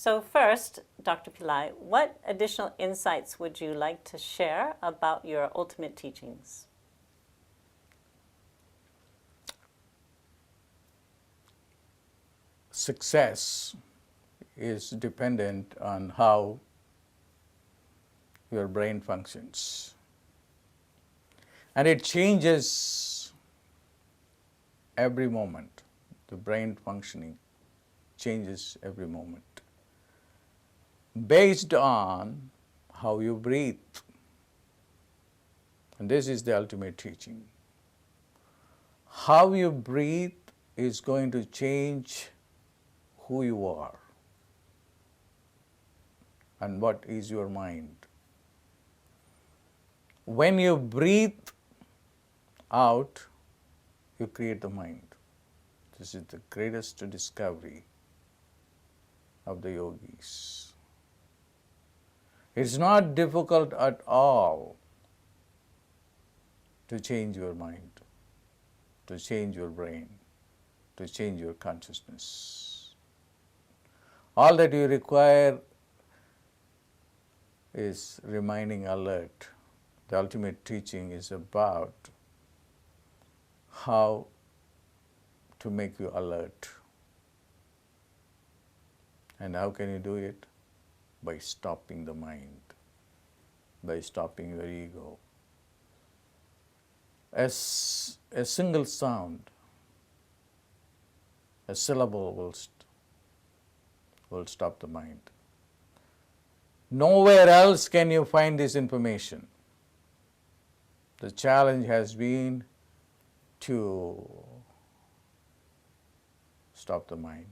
So first, Dr. Pillai, what additional insights would you like to share about your ultimate teachings? Success is dependent on how your brain functions. And it changes every moment. The brain functioning changes every moment based on how you breathe. And this is the ultimate teaching. How you breathe is going to change who you are and what is your mind. When you breathe out, you create the mind. This is the greatest discovery of the yogis. It's not difficult at all to change your mind, to change your brain, to change your consciousness. All that you require is remaining alert. The ultimate teaching is about how to make you alert. And how can you do it? By stopping the mind, by stopping your ego. As a single sound, a syllable will stop the mind. Nowhere else can you find this information. The challenge has been to stop the mind.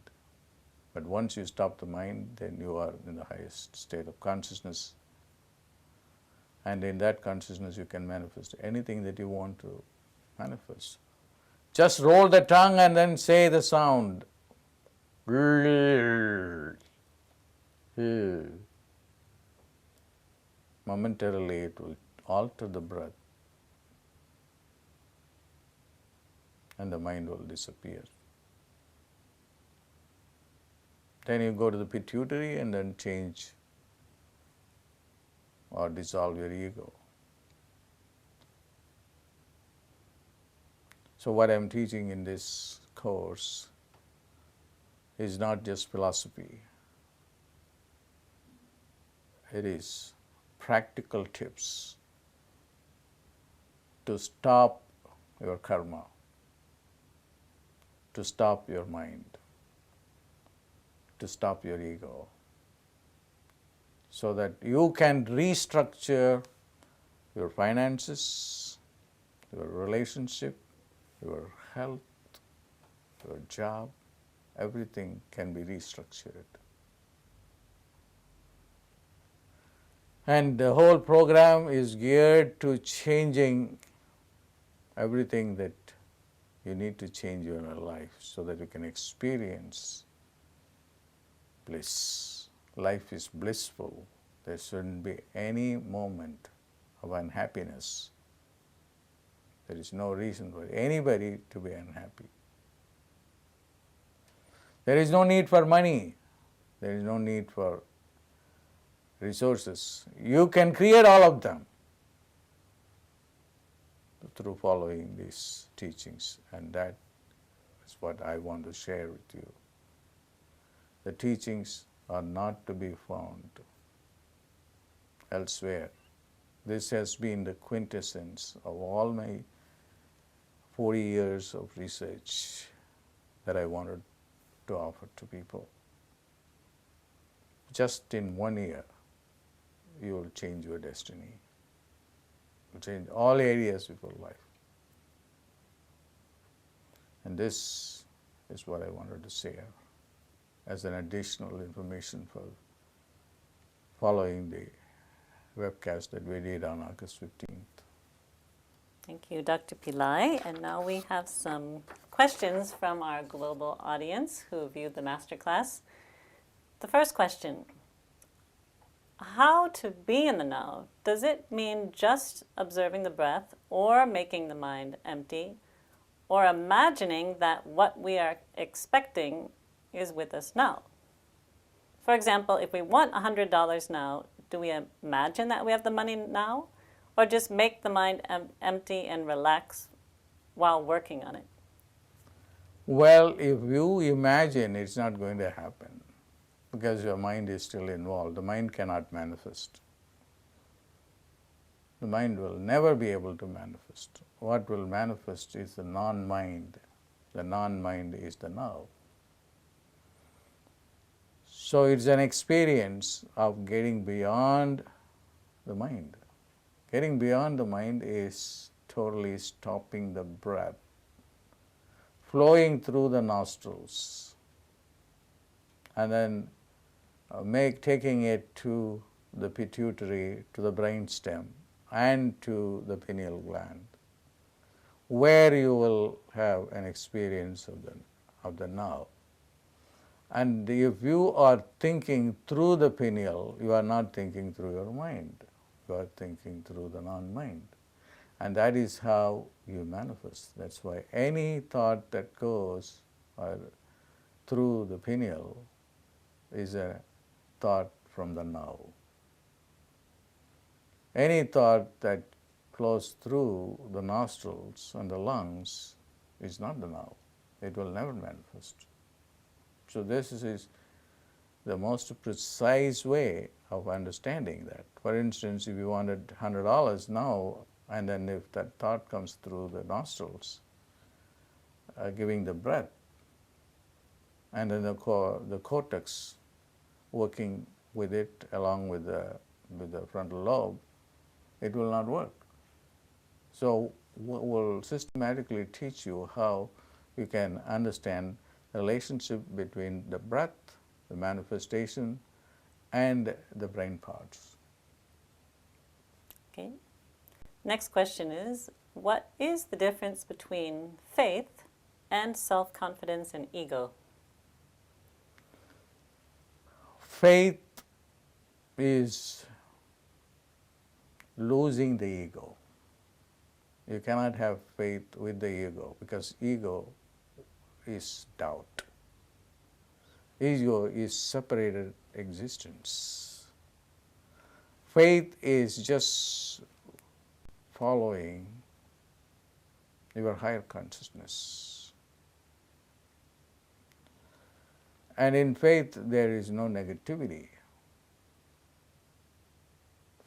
But once you stop the mind, then you are in the highest state of consciousness. And in that consciousness, you can manifest anything that you want to manifest. Just roll the tongue and then say the sound. Momentarily, it will alter the breath, and the mind will disappear. Then you go to the pituitary and then change or dissolve your ego. So what I am teaching in this course is not just philosophy. It is practical tips to stop your karma, to stop your mind, to stop your ego, so that you can restructure your finances, your relationship, your health, your job, everything can be restructured. And the whole program is geared to changing everything that you need to change in your life so that you can experience bliss. Life is blissful. There shouldn't be any moment of unhappiness. There is no reason for anybody to be unhappy. There is no need for money. There is no need for resources. You can create all of them through following these teachings, and that is what I want to share with you. The teachings are not to be found elsewhere. This has been the quintessence of all my 40 years of research that I wanted to offer to people. Just in 1 year, you will change your destiny. You will change all areas of your life. And this is what I wanted to share as an additional information for following the webcast that we did on August 15th. Thank you, Dr. Pillai. And now we have some questions from our global audience who viewed the masterclass. The first question: how to be in the now? Does it mean just observing the breath, or making the mind empty, or imagining that what we are expecting is with us now? For example, if we want $100 now, do we imagine that we have the money now? Or just make the mind empty and relax while working on it? Well, if you imagine, it's not going to happen because your mind is still involved. The mind cannot manifest. The mind will never be able to manifest. What will manifest is the non-mind. The non-mind is the now. So it's an experience of getting beyond the mind. Getting beyond the mind is totally stopping the breath, flowing through the nostrils, and then taking it to the pituitary, to the brain stem, and to the pineal gland, where you will have an experience of the now. And if you are thinking through the pineal, you are not thinking through your mind. You are thinking through the non-mind. And that is how you manifest. That's why any thought that goes through the pineal is a thought from the now. Any thought that flows through the nostrils and the lungs is not the now. It will never manifest. So this is the most precise way of understanding that. For instance, if you wanted $100 now, and then if that thought comes through the nostrils, giving the breath, and then the cortex working with it along with the frontal lobe, it will not work. So we'll systematically teach you how you can understand the relationship between the breath, the manifestation, and the brain parts. Okay. Next question is, what is the difference between faith and self-confidence and ego? Faith is losing the ego. You cannot have faith with the ego because ego is doubt. Ego is separated existence. Faith is just following your higher consciousness. And in faith there is no negativity.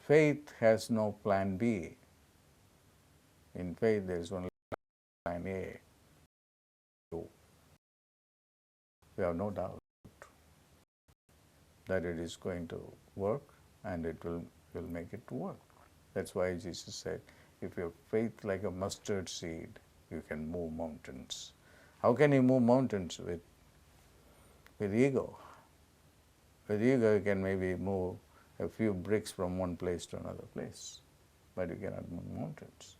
Faith has no plan B. In faith there is only plan A. We have no doubt that it is going to work and it will make it work. That's why Jesus said, if you have faith like a mustard seed, you can move mountains. How can you move mountains with ego? With ego you can maybe move a few bricks from one place to another place, but you cannot move mountains.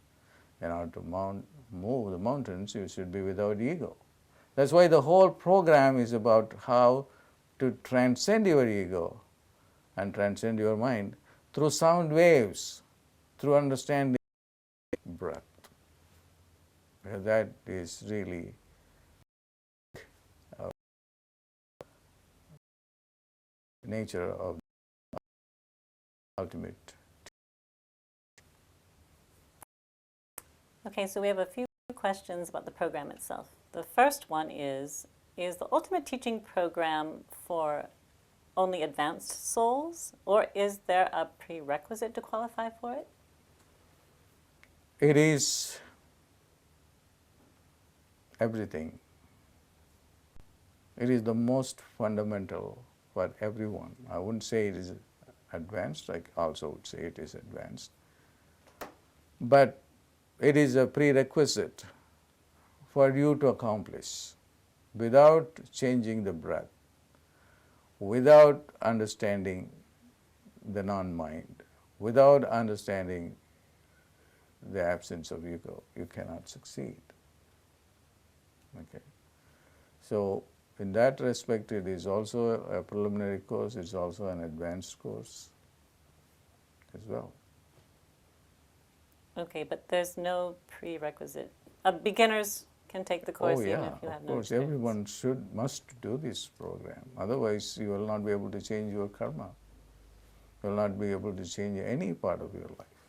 In order to move the mountains, you should be without ego. That's why the whole program is about how to transcend your ego and transcend your mind through sound waves, through understanding breath. Because that is really nature of ultimate. Okay, so we have a few questions about the program itself. The first one is the Ultimate Teaching Program for only advanced souls, or is there a prerequisite to qualify for it? It is everything. It is the most fundamental for everyone. I wouldn't say it is advanced, I also would say it is advanced. But it is a prerequisite for you to accomplish without changing the breath, without understanding the non-mind, without understanding the absence of ego, you cannot succeed. Okay. So in that respect, it is also a preliminary course, it's also an advanced course as well. Okay, but there's no prerequisite. Beginners can take the course Oh even yeah, if you have of no course, experience. everyone must do this program. Otherwise, you will not be able to change your karma. You will not be able to change any part of your life.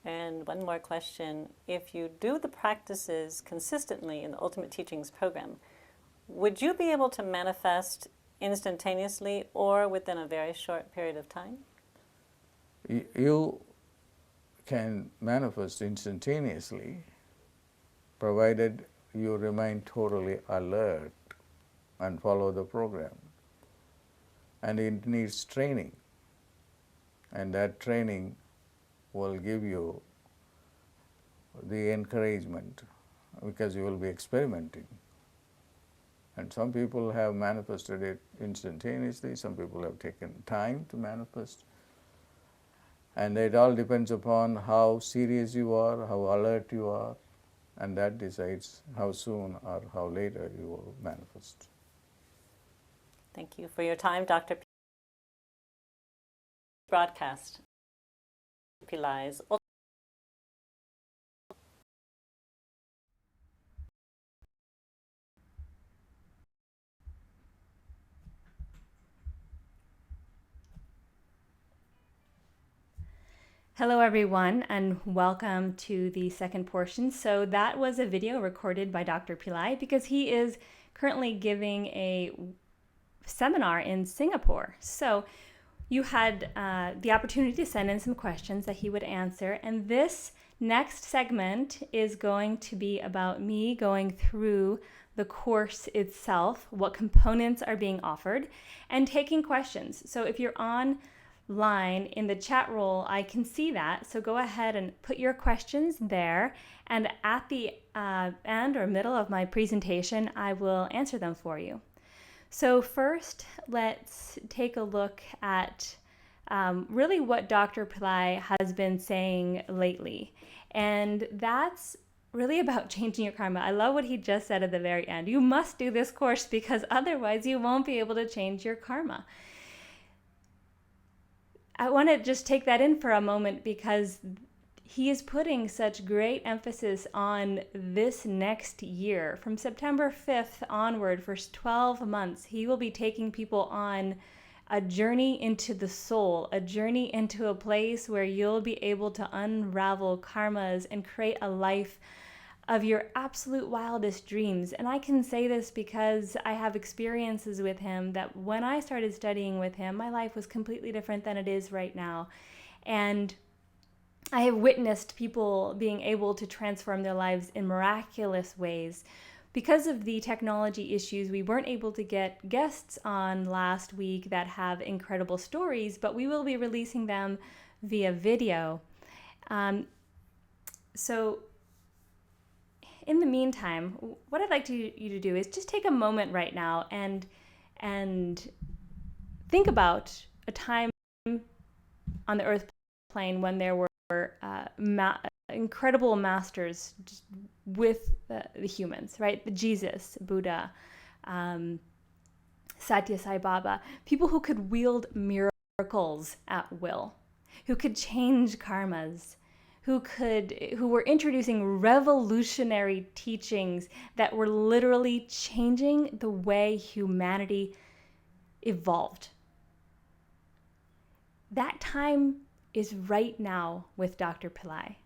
And one more question. If you do the practices consistently in the Ultimate Teachings program, would you be able to manifest instantaneously or within a very short period of time? You can manifest instantaneously, provided you remain totally alert and follow the program. And it needs training, and that training will give you the encouragement because you will be experimenting. And some people have manifested it instantaneously, some people have taken time to manifest. And it all depends upon how serious you are, how alert you are, and that decides how soon or how later you will manifest. Thank you for your time, Dr. Broadcast. Pillai's Hello everyone and welcome to the second portion. So that was a video recorded by Dr. Pillai because he is currently giving a seminar in Singapore. So you had the opportunity to send in some questions that he would answer, and this next segment is going to be about me going through the course itself, what components are being offered, and taking questions. So if you're online in the chat roll, I can see that. So go ahead and put your questions there, and at the end or middle of my presentation, I will answer them for you. So first, let's take a look at really what Dr. Pillai has been saying lately. And that's really about changing your karma. I love what he just said at the very end. You must do this course because otherwise you won't be able to change your karma. I want to just take that in for a moment because he is putting such great emphasis on this next year. From September 5th onward, for 12 months, he will be taking people on a journey into the soul, a journey into a place where you'll be able to unravel karmas and create a life of your absolute wildest dreams. And I can say this because I have experiences with him that when I started studying with him, my life was completely different than it is right now. And I have witnessed people being able to transform their lives in miraculous ways. Because of the technology issues, we weren't able to get guests on last week that have incredible stories, but we will be releasing them via video. So in the meantime, what I'd like you to do is just take a moment right now and think about a time on the earth plane when there were incredible masters with the humans, right? The Jesus, Buddha, Satya Sai Baba, people who could wield miracles at will, who could change karmas, who were introducing revolutionary teachings that were literally changing the way humanity evolved. That time is right now with Dr. Pillai.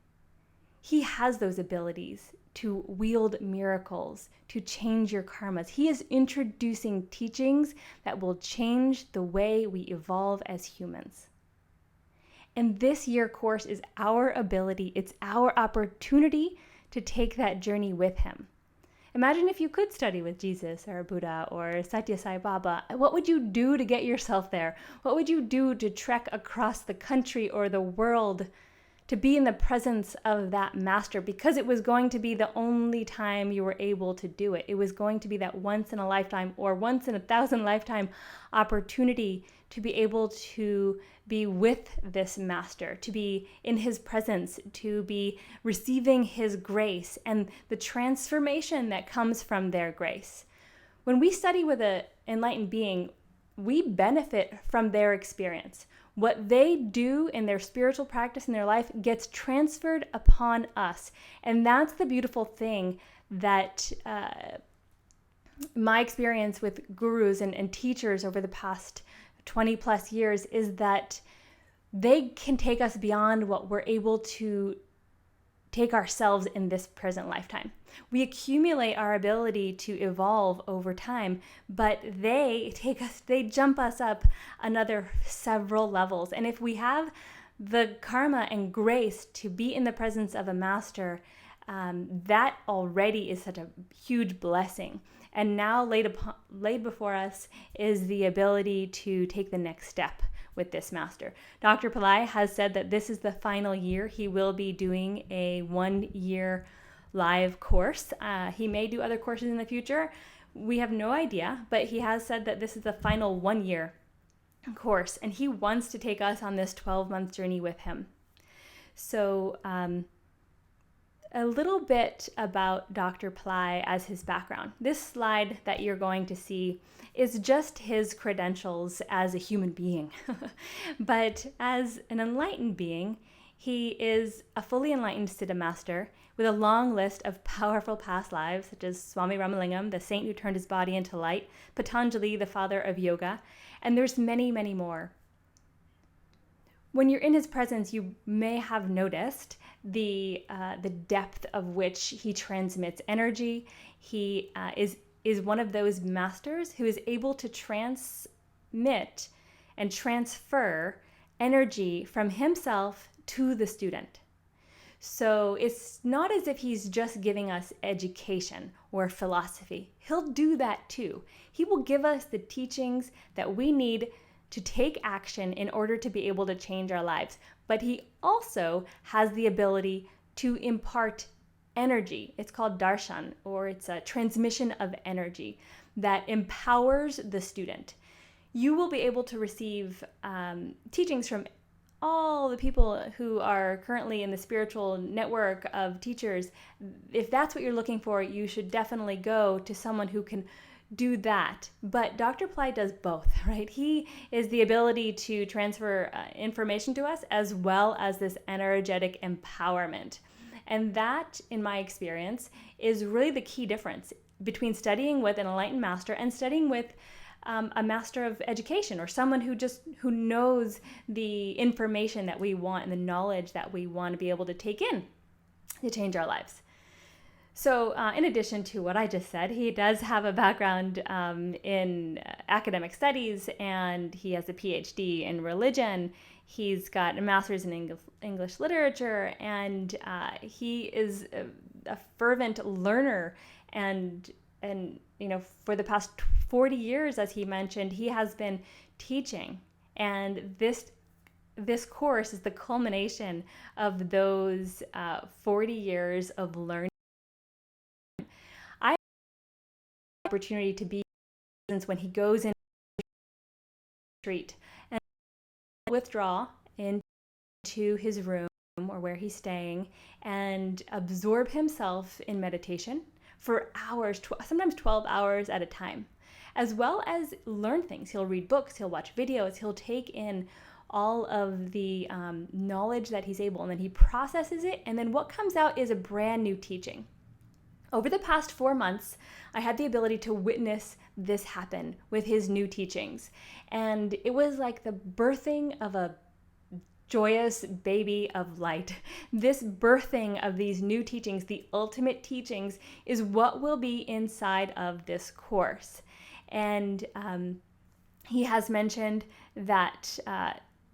He has those abilities to wield miracles, to change your karmas. He is introducing teachings that will change the way we evolve as humans. And this year course is our ability, it's our opportunity to take that journey with him. Imagine if you could study with Jesus or Buddha or Satya Sai Baba. What would you do to get yourself there? What would you do to trek across the country or the world to be in the presence of that master? Because it was going to be the only time you were able to do it. It was going to be that once in a lifetime or once in 1,000 lifetime opportunity to be able to be with this master, to be in his presence, to be receiving his grace and the transformation that comes from their grace. When we study with an enlightened being, we benefit from their experience. What they do in their spiritual practice in their life gets transferred upon us. And that's the beautiful thing that my experience with gurus and teachers over the past 20 plus years is that they can take us beyond what we're able to take ourselves in this present lifetime. We accumulate our ability to evolve over time, but they jump us up another several levels. And if we have the karma and grace to be in the presence of a master, that already is such a huge blessing. And now laid before us is the ability to take the next step with this master. Dr. Pillai has said that this is the final year. He will be doing a 1-year live course. He may do other courses in the future. We have no idea, but he has said that this is the final 1-year course, and he wants to take us on this 12-month journey with him. So a little bit about Dr. Pillai as his background. This slide that you're going to see is just his credentials as a human being. But as an enlightened being, he is a fully enlightened Siddha master with a long list of powerful past lives, such as Swami Ramalingam, the saint who turned his body into light, Patanjali, the father of yoga, and there's many, many more. When you're in his presence, you may have noticed the depth of which he transmits energy. He is one of those masters who is able to transmit and transfer energy from himself to the student. So it's not as if he's just giving us education or philosophy. He'll do that too. He will give us the teachings that we need to take action in order to be able to change our lives. But he also has the ability to impart energy. It's called darshan, or it's a transmission of energy that empowers the student. You will be able to receive teachings from all the people who are currently in the spiritual network of teachers. If that's what you're looking for, you should definitely go to someone who can do that. But Dr. Pillai does both, right? He is the ability to transfer information to us as well as this energetic empowerment. And that, in my experience, is really the key difference between studying with an enlightened master and studying with a master of education, or someone who knows the information that we want and the knowledge that we want to be able to take in to change our lives. So in addition to what I just said, he does have a background in academic studies, and he has a PhD in religion. He's got a master's in English literature, and he is a fervent learner. And for the past 40 years, as he mentioned, he has been teaching. And this course is the culmination of those 40 years of learning. I have the opportunity to be when he goes in the street and withdraw into his room or where he's staying and absorb himself in meditation for hours, sometimes 12 hours at a time, as well as learn things. He'll read books, he'll watch videos, he'll take in all of the knowledge that he's able, and then he processes it, and then what comes out is a brand new teaching. Over the past 4 months, I had the ability to witness this happen with his new teachings, and it was like the birthing of a joyous baby of light. This birthing of these new teachings, the ultimate teachings, is what will be inside of this course. And he has mentioned that,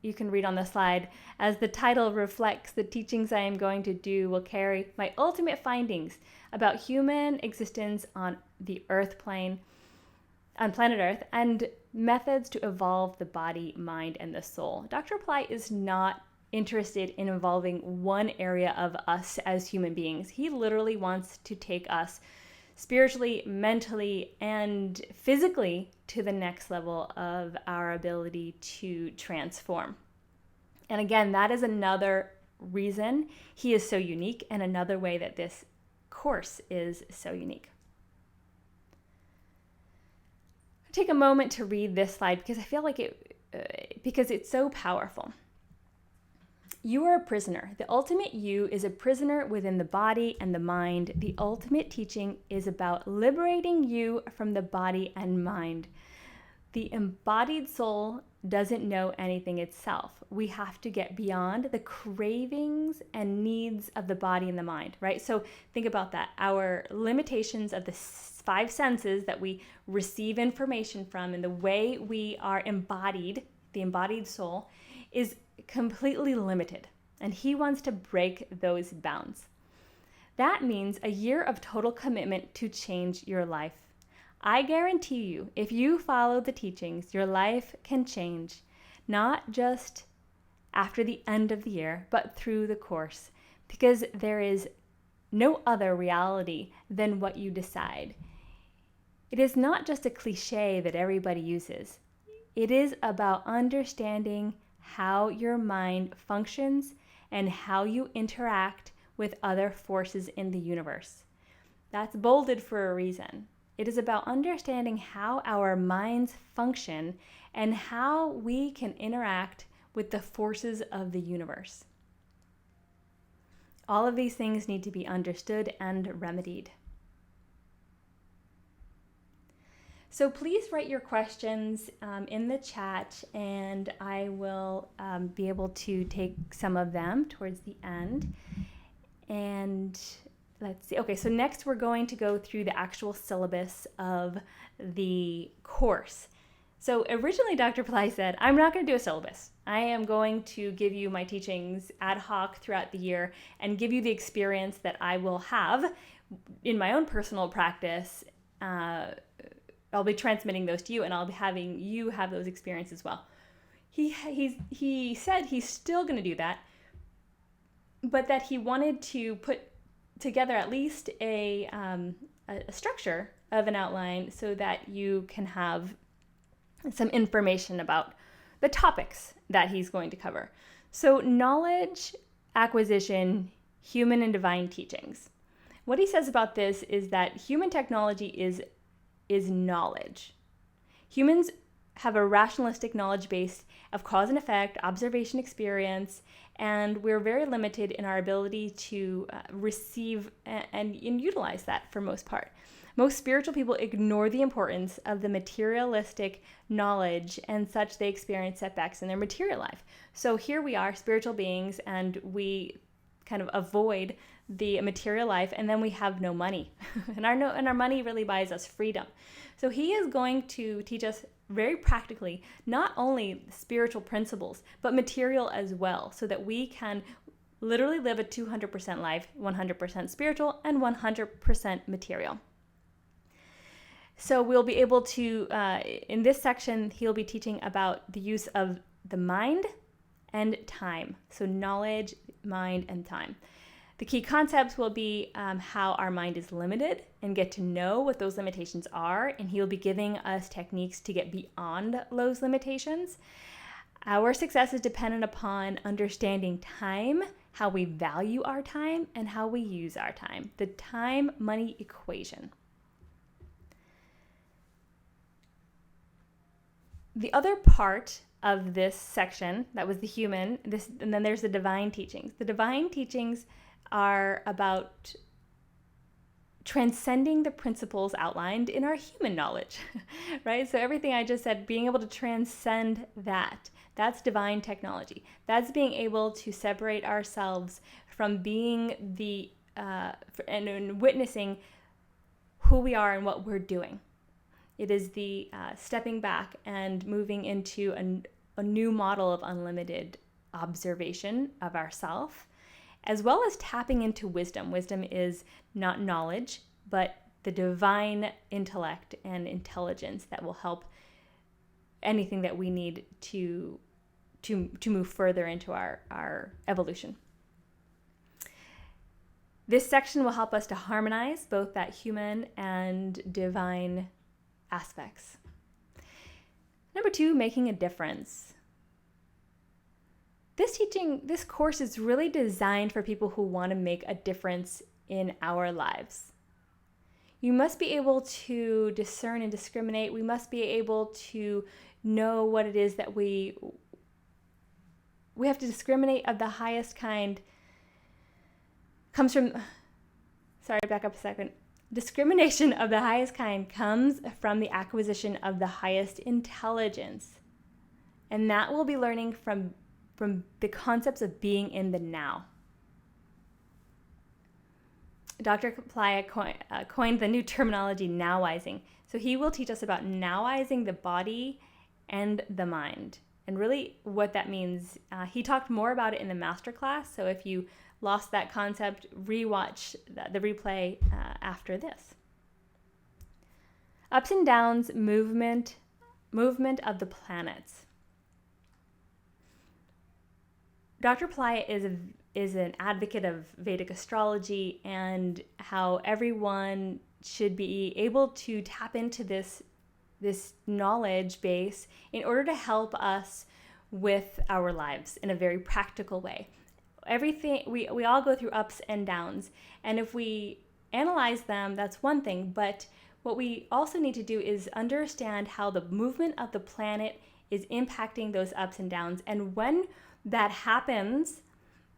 you can read on the slide, as the title reflects, the teachings I am going to do will carry my ultimate findings about human existence on the earth plane, on planet Earth, and methods to evolve the body, mind, and the soul. Dr. Pillai is not interested in involving one area of us as human beings. He literally wants to take us spiritually, mentally, and physically to the next level of our ability to transform. And again, that is another reason he is so unique, and another way that this course is so unique. Take a moment to read this slide because I feel like because it's so powerful. You are a prisoner. The ultimate you is a prisoner within the body and the mind. The ultimate teaching is about liberating you from the body and mind. The embodied soul doesn't know anything itself. We have to get beyond the cravings and needs of the body and the mind, right? So think about that. Our limitations of the five senses that we receive information from and the way we are embodied, the embodied soul, is completely limited. And he wants to break those bounds. That means a year of total commitment to change your life. I guarantee you, if you follow the teachings, your life can change, not just after the end of the year, but through the course, because there is no other reality than what you decide. It is not just a cliche that everybody uses. It is about understanding how your mind functions and how you interact with other forces in the universe. That's bolded for a reason. It is about understanding how our minds function and how we can interact with the forces of the universe. All of these things need to be understood and remedied. So please write your questions in the chat, and I will be able to take some of them towards the end. And let's see. Okay, so next we're going to go through the actual syllabus of the course. So originally Dr. Pillai said, I'm not going to do a syllabus. I am going to give you my teachings ad hoc throughout the year and give you the experience that I will have in my own personal practice. I'll be transmitting those to you, and I'll be having you have those experiences as well. He said he's still going to do that, but that he wanted to put together at least a structure of an outline so that you can have some information about the topics that he's going to cover. So knowledge acquisition, human and divine teachings. What he says about this is that human technology is knowledge. Humans have a rationalistic knowledge base of cause and effect, observation, experience, and we're very limited in our ability to receive and utilize that for most part. Most spiritual people ignore the importance of the materialistic knowledge, and such they experience setbacks in their material life. So here we are, spiritual beings, and we kind of avoid the material life, and then we have no money. and our money really buys us freedom. So he is going to teach us very practically not only spiritual principles, but material as well, so that we can literally live a 200% life, 100% spiritual and 100% material. So we'll be able to, in this section, he'll be teaching about the use of the mind and time. So knowledge, mind, and time. The key concepts will be how our mind is limited and get to know what those limitations are. And he'll be giving us techniques to get beyond those limitations. Our success is dependent upon understanding time, how we value our time, and how we use our time. The time-money equation. The other part of this section, that was the human, and then there's the divine teachings. The divine teachings are about transcending the principles outlined in our human knowledge, right? So everything I just said, being able to transcend that's divine technology. That's being able to separate ourselves from being and witnessing who we are and what we're doing. It is the stepping back and moving into a new model of unlimited observation of ourself, as well as tapping into wisdom. Wisdom is not knowledge, but the divine intellect and intelligence that will help anything that we need to move further into our evolution. This section will help us to harmonize both that human and divine aspects. Number 2, making a difference. This course is really designed for people who want to make a difference in our lives. You must be able to discern and discriminate. We must be able to know what it is that we we have to discriminate of the highest kind comes from, sorry, back up a second. Discrimination of the highest kind comes from the acquisition of the highest intelligence. And that we'll be learning from the concepts of being in the now. Dr. Pillai coined the new terminology nowizing. So he will teach us about nowizing the body and the mind. And really what that means, he talked more about it in the masterclass. So if you lost that concept, rewatch the replay after this. Ups and downs, movement of the planets. Dr. Pillai is an advocate of Vedic astrology and how everyone should be able to tap into this knowledge base in order to help us with our lives in a very practical way. Everything we all go through ups and downs, and if we analyze them, that's one thing, but what we also need to do is understand how the movement of the planet is impacting those ups and downs, and when that happens,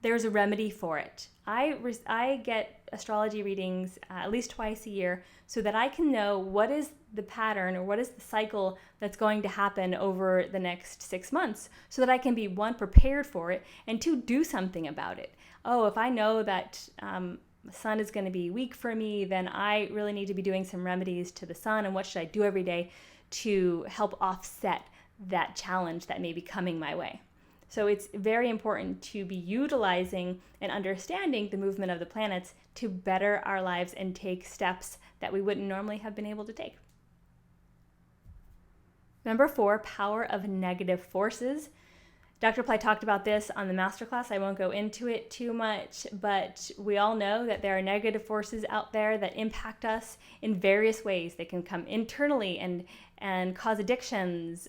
there's a remedy for it. I get astrology readings at least twice a year so that I can know what is the pattern or what is the cycle that's going to happen over the next 6 months so that I can be, one, prepared for it, and two, do something about it. Oh, if I know that the sun is going to be weak for me, then I really need to be doing some remedies to the sun, and what should I do every day to help offset that challenge that may be coming my way. So it's very important to be utilizing and understanding the movement of the planets to better our lives and take steps that we wouldn't normally have been able to take. Number 4, power of negative forces. Dr. Pillai talked about this on the masterclass. I won't go into it too much, but we all know that there are negative forces out there that impact us in various ways. They can come internally and cause addictions,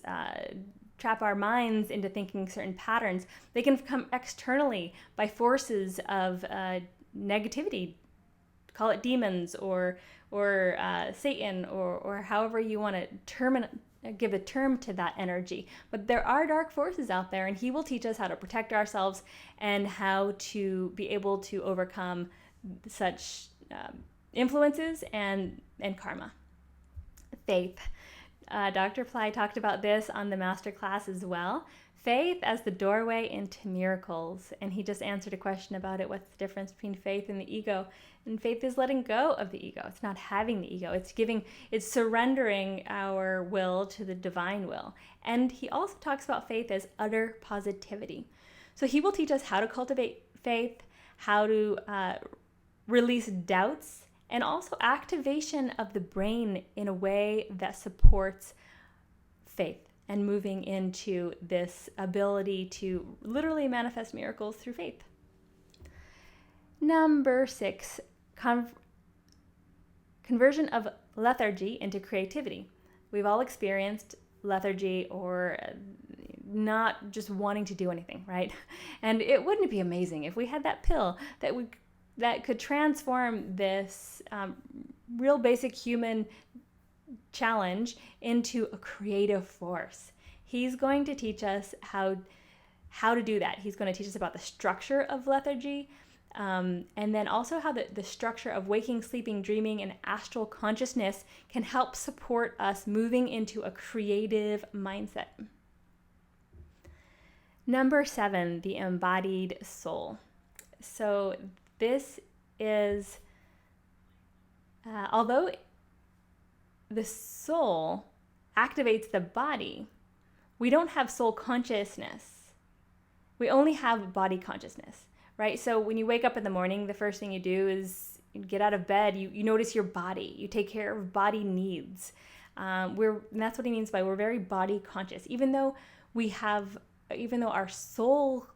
trap our minds into thinking certain patterns. They can come externally by forces of negativity. Call it demons or Satan or however you want to give a term to that energy. But there are dark forces out there, and he will teach us how to protect ourselves and how to be able to overcome such influences and karma. Faith. Dr. Pillai talked about this on the masterclass as well. Faith as the doorway into miracles. And he just answered a question about it. What's the difference between faith and the ego? And faith is letting go of the ego. It's not having the ego. It's surrendering our will to the divine will. And he also talks about faith as utter positivity. So he will teach us how to cultivate faith, how to release doubts, and also activation of the brain in a way that supports faith and moving into this ability to literally manifest miracles through faith. Number 6, conversion of lethargy into creativity. We've all experienced lethargy or not just wanting to do anything, right? And it wouldn't be amazing if we had that pill that could transform this real basic human challenge into a creative force. He's going to teach us how to do that. He's going to teach us about the structure of lethargy, and then also how the structure of waking, sleeping, dreaming, and astral consciousness can help support us moving into a creative mindset. Number 7, the embodied soul. So this is, although the soul activates the body, we don't have soul consciousness. We only have body consciousness, right? So when you wake up in the morning, the first thing you do is you get out of bed, you notice your body, you take care of body needs. And that's what he means by we're very body conscious, even though our soul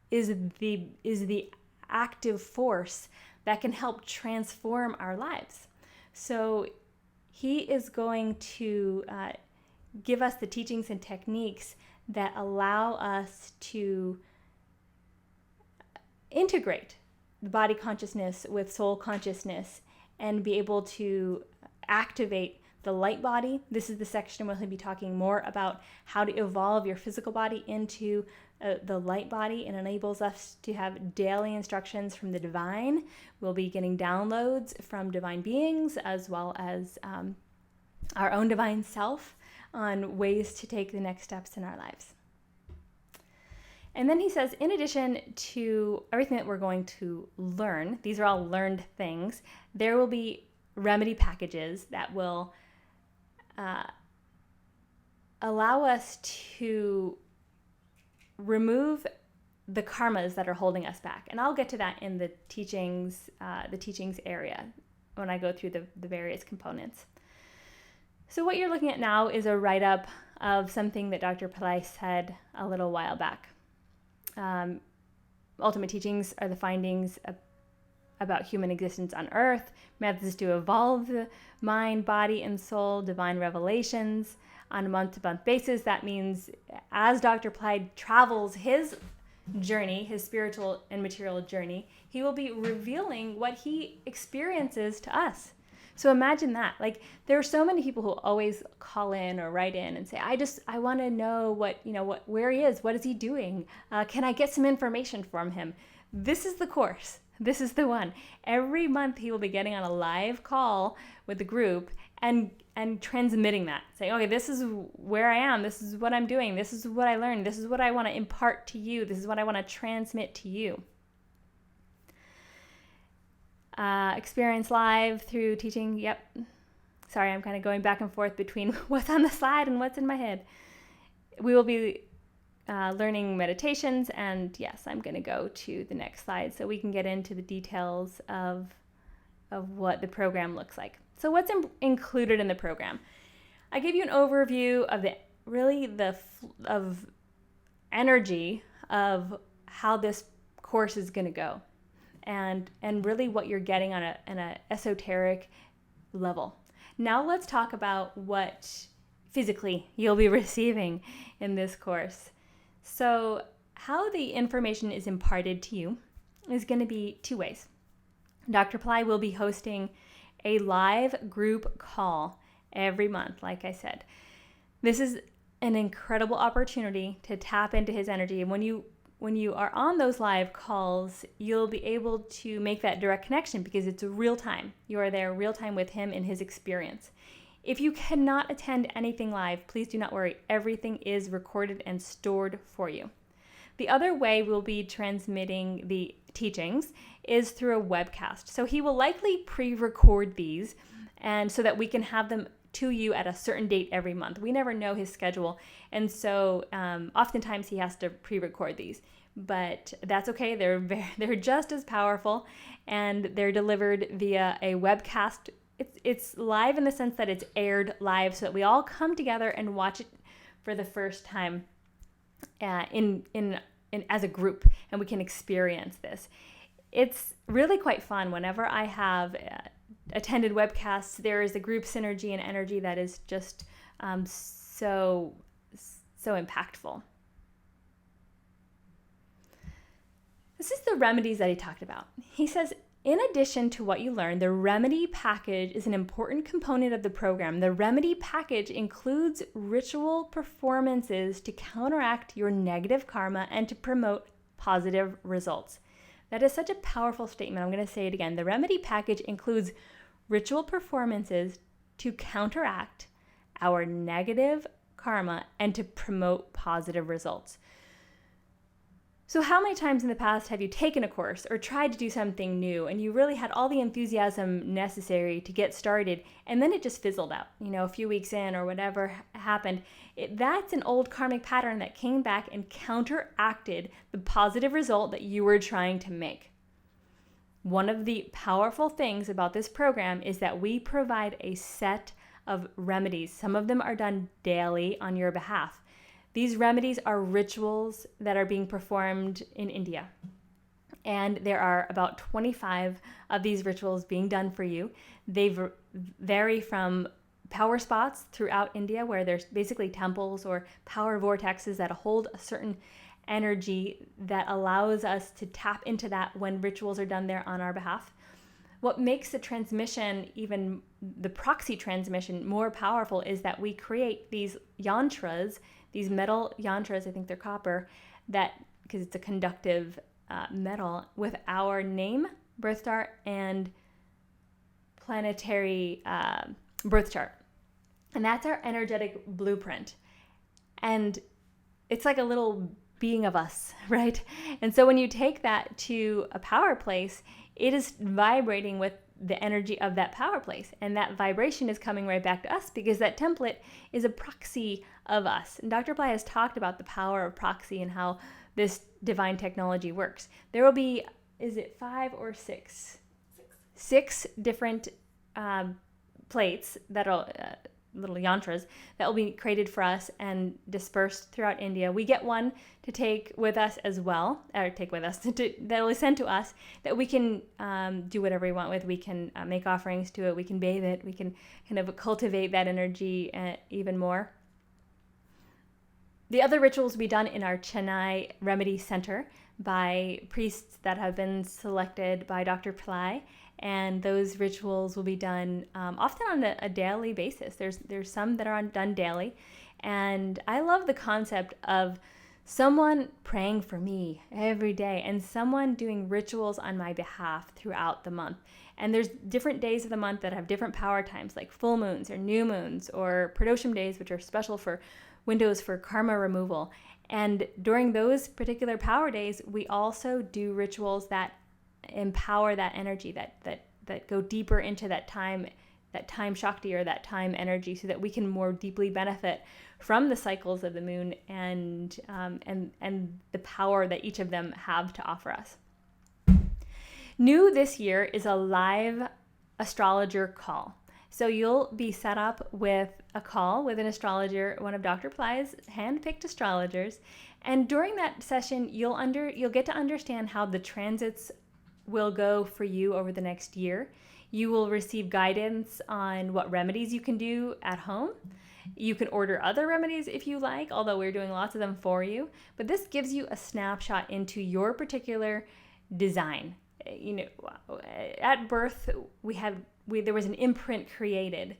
is the active force that can help transform our lives. So he is going to give us the teachings and techniques that allow us to integrate the body consciousness with soul consciousness and be able to activate the light body. This is the section where he'll be talking more about how to evolve your physical body into the light body, and enables us to have daily instructions from the divine. We'll be getting downloads from divine beings as well as our own divine self on ways to take the next steps in our lives. And then he says, in addition to everything that we're going to learn, these are all learned things, there will be remedy packages that will allow us to remove the karmas that are holding us back. And I'll get to that in the teachings area when I go through the various components. So what you're looking at now is a write-up of something that Dr. Pillai said a little while back. Ultimate teachings are the findings about human existence on Earth, methods to evolve the mind, body, and soul, divine revelations on a month-to-month basis. That means as Dr. Pillai travels his journey, his spiritual and material journey, he will be revealing what he experiences to us. So imagine that. Like, there are so many people who always call in or write in and say, I want to know where he is. What is he doing? Can I get some information from him? This is the course. This is the one. Every month he will be getting on a live call with the group and transmitting that. Saying, okay, this is where I am. This is what I'm doing. This is what I learned. This is what I want to impart to you. This is what I want to transmit to you. Experience live through teaching. Yep. Sorry, I'm kind of going back and forth between what's on the slide and what's in my head. We will be learning meditations, and yes, I'm going to go to the next slide so we can get into the details of what the program looks like. So what's included in the program? I gave you an overview of of energy of how this course is going to go. And really what you're getting on an esoteric level. Now let's talk about what physically you'll be receiving in this course. So how the information is imparted to you is going to be two ways. Dr. Pillai will be hosting a live group call every month, like I said. This is an incredible opportunity to tap into his energy. And when you are on those live calls, you'll be able to make that direct connection because it's real time. You are there real time with him and his experience. If you cannot attend anything live, please do not worry. Everything is recorded and stored for you. The other way we'll be transmitting the teachings is through a webcast. So he will likely pre-record these, and so that we can have them to you at a certain date every month. We never know his schedule, and so oftentimes he has to pre-record these, but that's okay. They're just as powerful, and they're delivered via a webcast. It's live in the sense that it's aired live, so that we all come together and watch it for the first time in as a group, and we can experience this. It's really quite fun. Whenever I have attended webcasts, there is a group synergy and energy that is just so impactful. This is the remedies that he talked about. He says, in addition to what you learn, the remedy package is an important component of the program. The remedy package includes ritual performances to counteract your negative karma and to promote positive results. That is such a powerful statement. I'm going to say it again. The remedy package includes ritual performances to counteract our negative karma and to promote positive results. So how many times in the past have you taken a course or tried to do something new and you really had all the enthusiasm necessary to get started, and then it just fizzled out, a few weeks in or whatever happened? That's an old karmic pattern that came back and counteracted the positive result that you were trying to make. One of the powerful things about this program is that we provide a set of remedies. Some of them are done daily on your behalf. These remedies are rituals that are being performed in India. And there are about 25 of these rituals being done for you. They vary from power spots throughout India, where there's basically temples or power vortexes that hold a certain energy that allows us to tap into that when rituals are done there on our behalf. what makes the transmission, even the proxy transmission, more powerful is that we create these yantras, these metal yantras, I think they're copper, that, because it's a conductive metal, with our name, birth chart, and planetary birth chart. And that's our energetic blueprint. And it's like a little being of us, right? And so when you take that to a power place, it is vibrating with the energy of that power place. And that vibration is coming right back to us because that template is a proxy of us. And Dr. Pillai has talked about the power of proxy and how this divine technology works. There will be, is it 5 or 6? 6 different plates that'll little yantras that will be created for us and dispersed throughout India. We get one to take with us as well, or take with us, that will be sent to us, that we can do whatever we want with. We can make offerings to it, we can bathe it, we can kind of cultivate that energy even more. The other rituals will be done in our Chennai Remedy Center by priests that have been selected by Dr. Pillai, and those rituals will be done often on a daily basis. There's some that are done daily, and I love the concept of someone praying for me every day and someone doing rituals on my behalf throughout the month. And there's different days of the month that have different power times, like full moons or new moons or Pradosham days, which are special for windows for karma removal. And during those particular power days, we also do rituals that empower that energy, that go deeper into that time Shakti, or that time energy, so that we can more deeply benefit from the cycles of the moon and the power that each of them have to offer us. New this year is a live astrologer call. So you'll be set up with a call with an astrologer, one of Dr. Pillai's hand-picked astrologers, and during that session, you'll get to understand how the transits will go for you over the next year. You will receive guidance on what remedies you can do at home. You can order other remedies if you like, although we're doing lots of them for you. But this gives you a snapshot into your particular design. At birth, there was an imprint created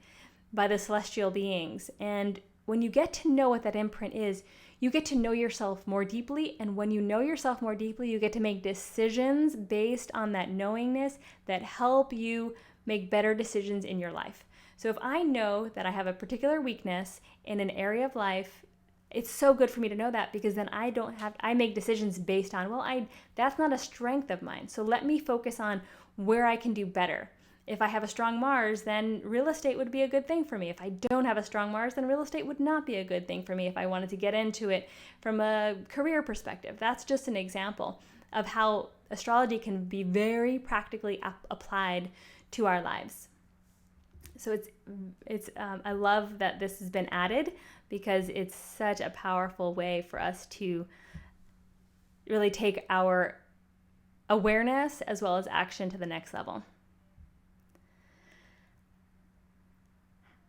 by the celestial beings. And when you get to know what that imprint is, you get to know yourself more deeply. And when you know yourself more deeply, you get to make decisions based on that knowingness that help you make better decisions in your life. So if I know that I have a particular weakness in an area of life, it's so good for me to know that, because then I make decisions based on, that's not a strength of mine. So let me focus on where I can do better. If I have a strong Mars, then real estate would be a good thing for me. If I don't have a strong Mars, then real estate would not be a good thing for me if I wanted to get into it from a career perspective. That's just an example of how astrology can be very practically applied to our lives. So I love that this has been added, because it's such a powerful way for us to really take our awareness as well as action to the next level.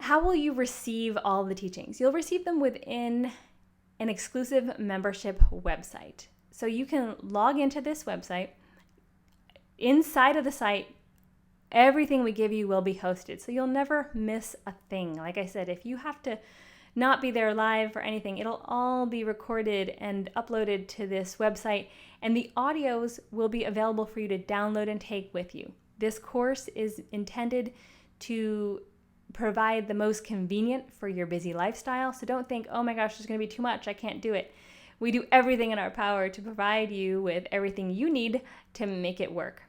How will you receive all the teachings? You'll receive them within an exclusive membership website. So you can log into this website. Inside of the site, everything we give you will be hosted, so you'll never miss a thing. Like I said, if you have to not be there live or anything, it'll all be recorded and uploaded to this website, and the audios will be available for you to download and take with you. This course is intended to provide the most convenient for your busy lifestyle, so don't think, oh my gosh, there's going to be too much, I can't do it. We do everything in our power to provide you with everything you need to make it work.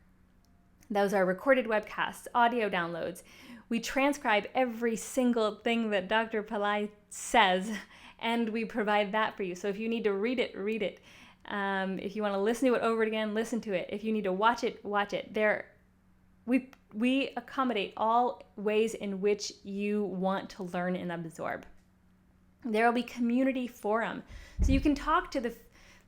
Those are recorded webcasts, audio downloads. We transcribe every single thing that Dr. Pillai says, and we provide that for you. So if you need to read it, read it. If you want to listen to it over again, listen to it. If you need to watch it, watch it. We accommodate all ways in which you want to learn and absorb. There will be community forum, so you can talk to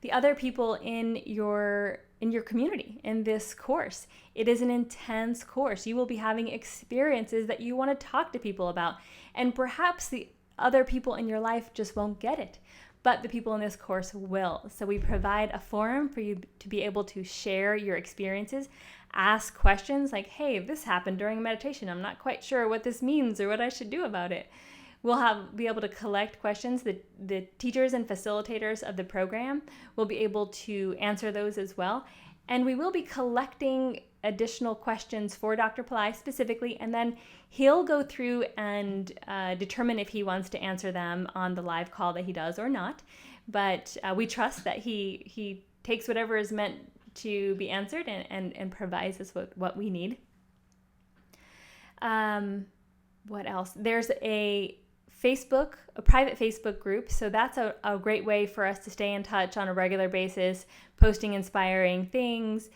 the other people in your community in this course. It is an intense course. You will be having experiences that you want to talk to people about, and perhaps the other people in your life just won't get it. but the people in this course will. So we provide a forum for you to be able to share your experiences, ask questions like, hey, this happened during meditation. I'm not quite sure what this means or what I should do about it. We'll be able to collect questions. The teachers and facilitators of the program will be able to answer those as well. And we will be collecting additional questions for Dr. Pillai specifically, and then he'll go through and determine if he wants to answer them on the live call that he does or not. But we trust that he takes whatever is meant to be answered and provides us what we need. What else? There's a private Facebook group. So that's a great way for us to stay in touch on a regular basis, posting inspiring things,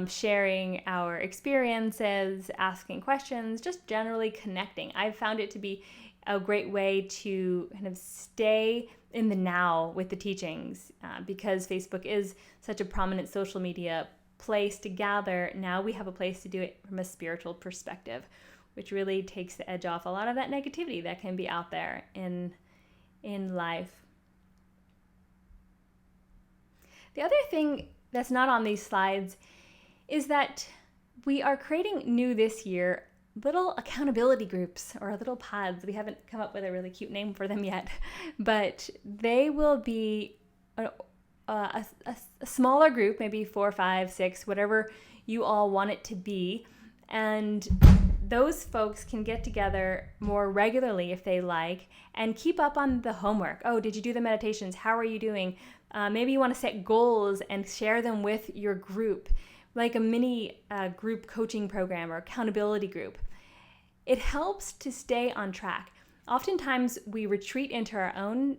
sharing our experiences, asking questions, just generally connecting. I've found it to be a great way to kind of stay in the now with the teachings because Facebook is such a prominent social media place to gather. Now we have a place to do it from a spiritual perspective, which really takes the edge off a lot of that negativity that can be out there in life. The other thing that's not on these slides is that we are creating new this year little accountability groups or little pods. We haven't come up with a really cute name for them yet, but they will be a smaller group, maybe 4, 5, 6, whatever you all want it to be. And those folks can get together more regularly if they like and keep up on the homework. Oh, did you do the meditations? How are you doing? Maybe you want to set goals and share them with your group, like a mini group coaching program or accountability group. It helps to stay on track. Oftentimes we retreat into our own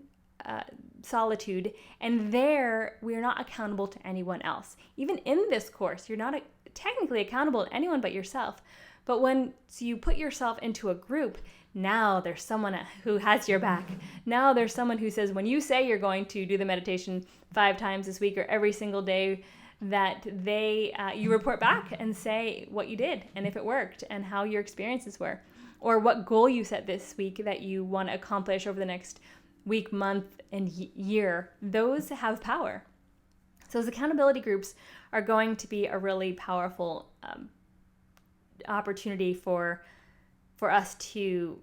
solitude, and there we're not accountable to anyone else. Even in this course, you're not technically accountable to anyone but yourself. But when you put yourself into a group, now there's someone who has your back. Now there's someone who says, when you say you're going to do the meditation 5 times this week or every single day, that you report back and say what you did and if it worked and how your experiences were, or what goal you set this week that you want to accomplish over the next week, month, and year. Those have power. So those accountability groups are going to be a really powerful opportunity for us to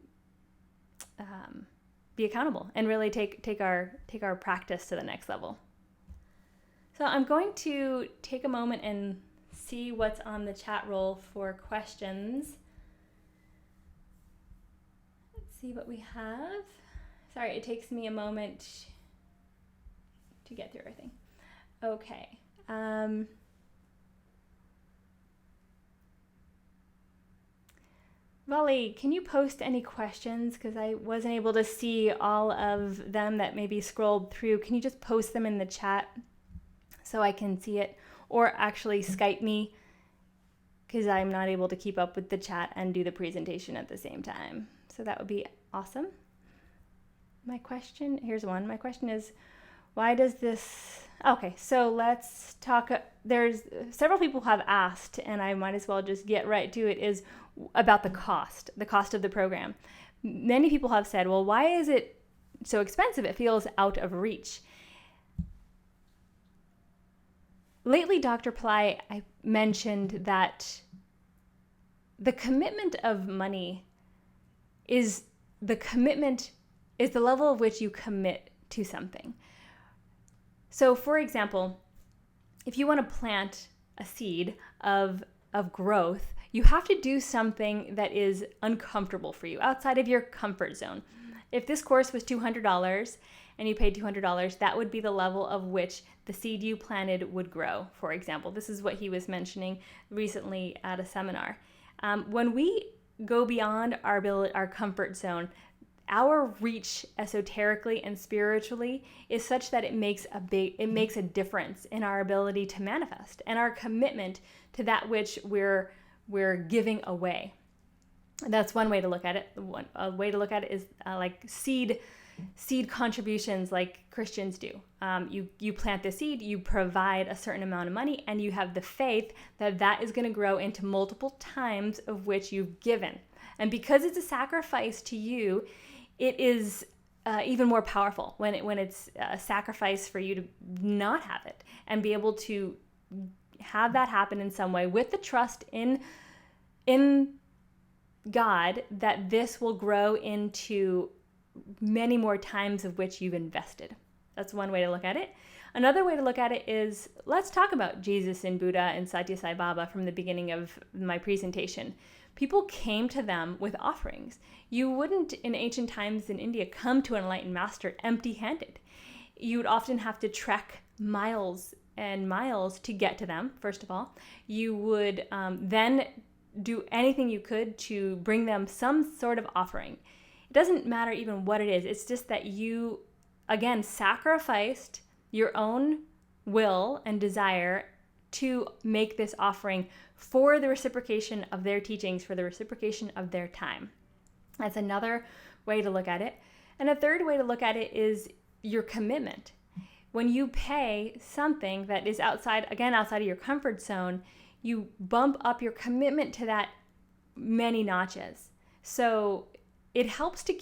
be accountable and really take our practice to the next level. So I'm going to take a moment and see what's on the chat roll for questions. Let's see what we have. Sorry, it takes me a moment to get through everything. Okay. Vali, can you post any questions? Because I wasn't able to see all of them that maybe scrolled through. Can you just post them in the chat so I can see it? Or actually Skype me, because I'm not able to keep up with the chat and do the presentation at the same time. So that would be awesome. Here's one. My question is, why does this... Okay, so let's talk. There's several people have asked, and I might as well just get right to it, is about the cost of the program. Many people have said, well, why is it so expensive? It feels out of reach. Lately, Dr. Pillai, I mentioned that the commitment of money is the level of which you commit to something. So, for example, if you want to plant a seed of growth, you have to do something that is uncomfortable for you, outside of your comfort zone. If this course was $200 and you paid $200, that would be the level of which the seed you planted would grow, for example. This is what he was mentioning recently at a seminar. When we go beyond our comfort zone, our reach esoterically and spiritually is such that it makes a difference in our ability to manifest and our commitment to that which we're giving away. That's one way to look at it. A way to look at it is like seed contributions, like Christians do. You plant the seed, you provide a certain amount of money, and you have the faith that is going to grow into multiple times of which you've given. And because it's a sacrifice to you, it is even more powerful when it's a sacrifice for you to not have it and be able to have that happen in some way with the trust in God that this will grow into many more times of which you've invested. That's one way to look at it. Another way to look at it is, let's talk about Jesus and Buddha and Satya Sai Baba from the beginning of my presentation. People came to them with offerings. You wouldn't, in ancient times in India, come to an enlightened master empty-handed. You would often have to trek miles and miles to get to them, first of all. You would then do anything you could to bring them some sort of offering. It doesn't matter even what it is. It's just that you, again, sacrificed your own will and desire to make this offering for the reciprocation of their teachings, for the reciprocation of their time. That's another way to look at it. And a third way to look at it is your commitment. When you pay something that is outside of your comfort zone, you bump up your commitment to that many notches. So it helps to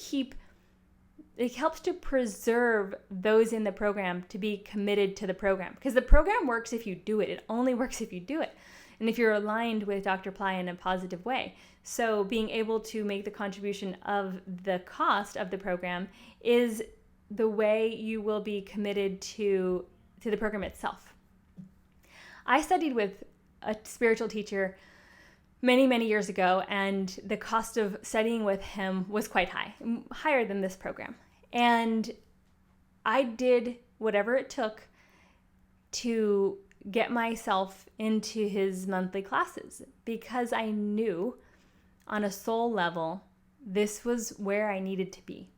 preserve those in the program to be committed to the program, because the program works if you do it. It only works if you do it, and if you're aligned with Dr. Pillai in a positive way. So being able to make the contribution of the cost of the program is the way you will be committed to the program itself. I studied with a spiritual teacher many, many years ago, and the cost of studying with him was quite high, higher than this program. And I did whatever it took to get myself into his monthly classes, because I knew on a soul level this was where I needed to be.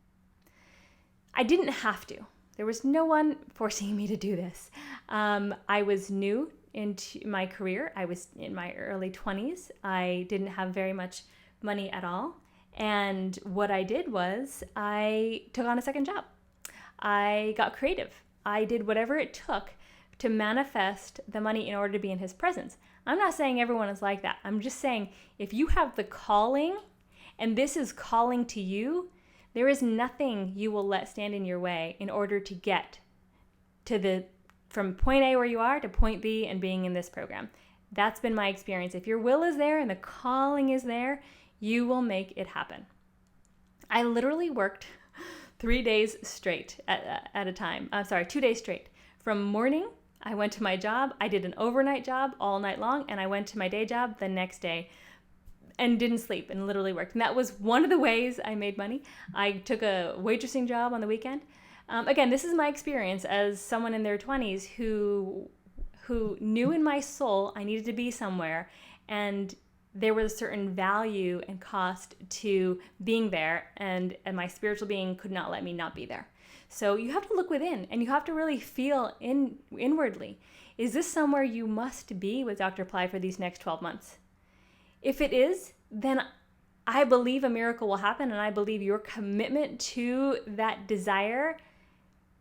I didn't have to. There was no one forcing me to do this. I was new into my career. I was in my early 20s. I didn't have very much money at all. And what I did was I took on a second job. I got creative. I did whatever it took to manifest the money in order to be in his presence. I'm not saying everyone is like that. I'm just saying if you have the calling and this is calling to you, there is nothing you will let stand in your way in order to get to from point A where you are to point B and being in this program. That's been my experience. If your will is there and the calling is there, you will make it happen. I literally worked 3 days straight at a time. 2 days straight. From morning, I went to my job. I did an overnight job all night long, and I went to my day job the next day and didn't sleep and literally worked. And that was one of the ways I made money. I took a waitressing job on the weekend. Again, this is my experience as someone in their 20s who knew in my soul I needed to be somewhere, and there was a certain value and cost to being there, and my spiritual being could not let me not be there. So you have to look within, and you have to really feel inwardly. Is this somewhere you must be with Dr. Pillai for these next 12 months? If it is, then I believe a miracle will happen, and I believe your commitment to that desire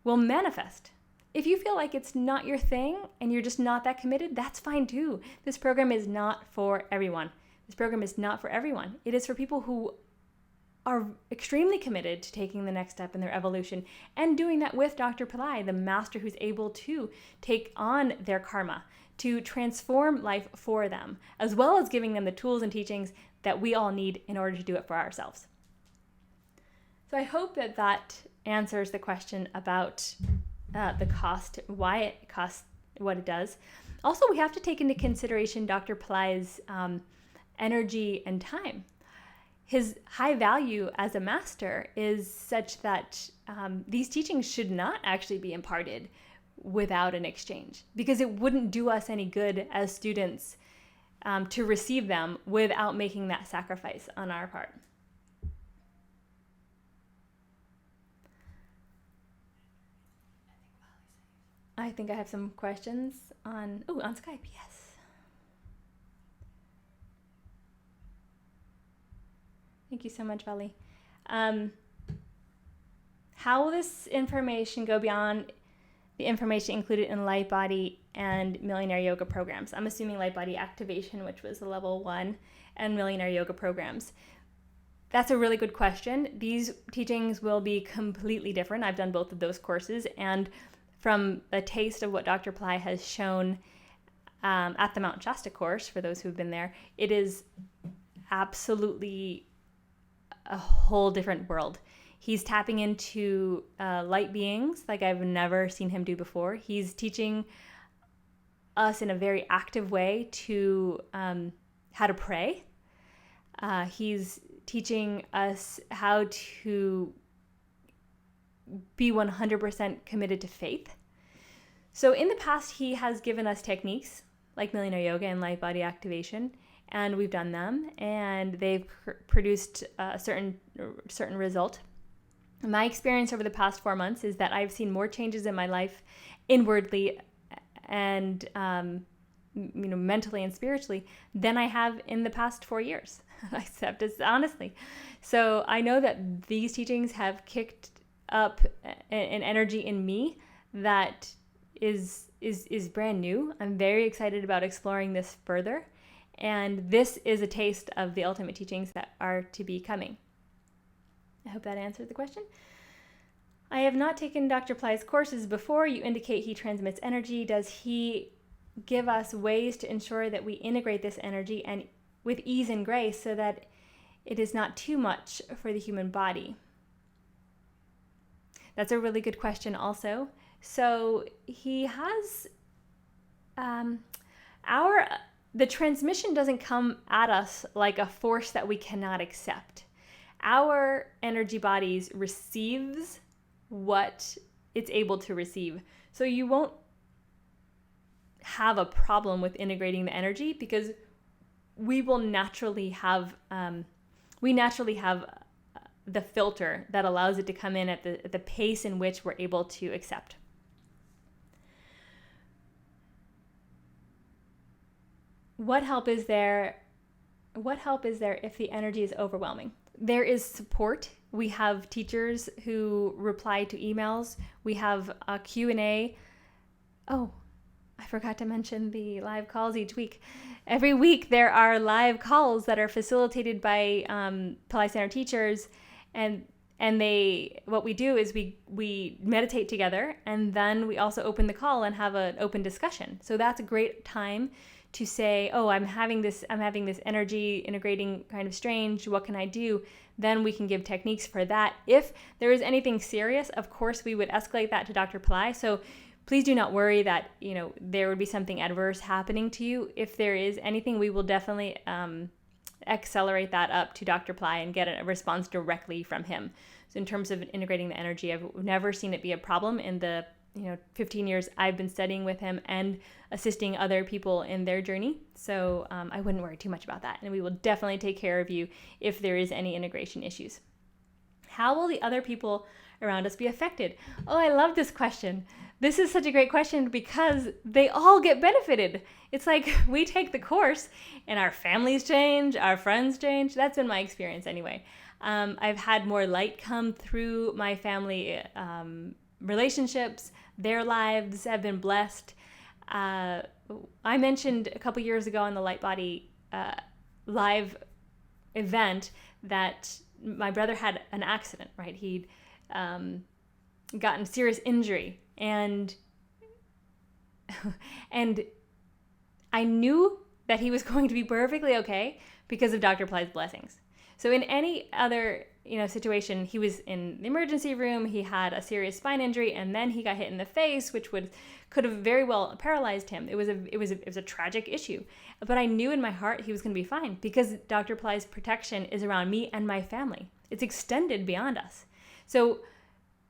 will manifest. If you feel like it's not your thing and you're just not that committed, that's fine too. This program is not for everyone. This program is not for everyone. It is for people who are extremely committed to taking the next step in their evolution and doing that with Dr. Pillai, the master who's able to take on their karma, to transform life for them, as well as giving them the tools and teachings that we all need in order to do it for ourselves. So I hope that answers the question about the cost, why it costs what it does. Also, we have to take into consideration Dr. Pillai's energy and time. His high value as a master is such that these teachings should not actually be imparted without an exchange, because it wouldn't do us any good as students to receive them without making that sacrifice on our part. I think I have some questions on Skype, yes. Thank you so much, Vali. How will this information go beyond the information included in Light Body and Millionaire Yoga programs? I'm assuming Light Body Activation, which was the level 1, and Millionaire Yoga programs. That's a really good question. These teachings will be completely different. I've done both of those courses, and from a taste of what Dr. Pillai has shown at the Mount Shasta course, for those who've been there, it is absolutely a whole different world. He's tapping into light beings like I've never seen him do before. He's teaching us in a very active way to how to pray. He's teaching us how to be 100% committed to faith. So in the past, he has given us techniques like millionaire yoga and light body activation, and we've done them, and they've produced a certain result. My experience over the past 4 months is that I've seen more changes in my life inwardly and mentally and spiritually than I have in the past 4 years. I accept this honestly. So I know that these teachings have kicked up an energy in me that is brand new. I'm very excited about exploring this further, and this is a taste of the ultimate teachings that are to be coming. I hope that answered the question. I have not taken Dr. Pillai's courses before. You indicate he transmits energy. Does he give us ways to ensure that we integrate this energy and with ease and grace so that it is not too much for the human body? That's a really good question also. So he has the transmission doesn't come at us like a force that we cannot accept. Our energy bodies receives what it's able to receive. So you won't have a problem with integrating the energy because we naturally have the filter that allows it to come in at the pace in which we're able to accept. What help is there if the energy is overwhelming? There is support. We have teachers who reply to emails. We have a Q&A. Oh, I forgot to mention the live calls each week. Every week there are live calls that are facilitated by Pillai Center teachers, and what we do is we meditate together, and then we also open the call and have an open discussion. So that's a great time to say, oh, I'm having this energy integrating kind of strange. What can I do? Then we can give techniques for that. If there is anything serious, of course, we would escalate that to Dr. Pillai. So please do not worry that there would be something adverse happening to you. If there is anything, we will definitely accelerate that up to Dr. Pillai and get a response directly from him. So in terms of integrating the energy, I've never seen it be a problem in the 15 years I've been studying with him and assisting other people in their journey. So I wouldn't worry too much about that. And we will definitely take care of you if there is any integration issues. How will the other people around us be affected? Oh, I love this question. This is such a great question because they all get benefited. It's like we take the course and our families change, our friends change. That's been my experience anyway. I've had more light come through my family relationships. Their lives have been blessed. I mentioned a couple years ago on the Light Body live event that my brother had an accident, right? He'd gotten serious injury, and I knew that he was going to be perfectly okay because of Dr. Pillai's blessings. So in any other situation, he was in the emergency room, he had a serious spine injury, and then he got hit in the face, which could have very well paralyzed him. It was a tragic issue. But I knew in my heart he was going to be fine because Dr. Pillai's protection is around me and my family. It's extended beyond us. So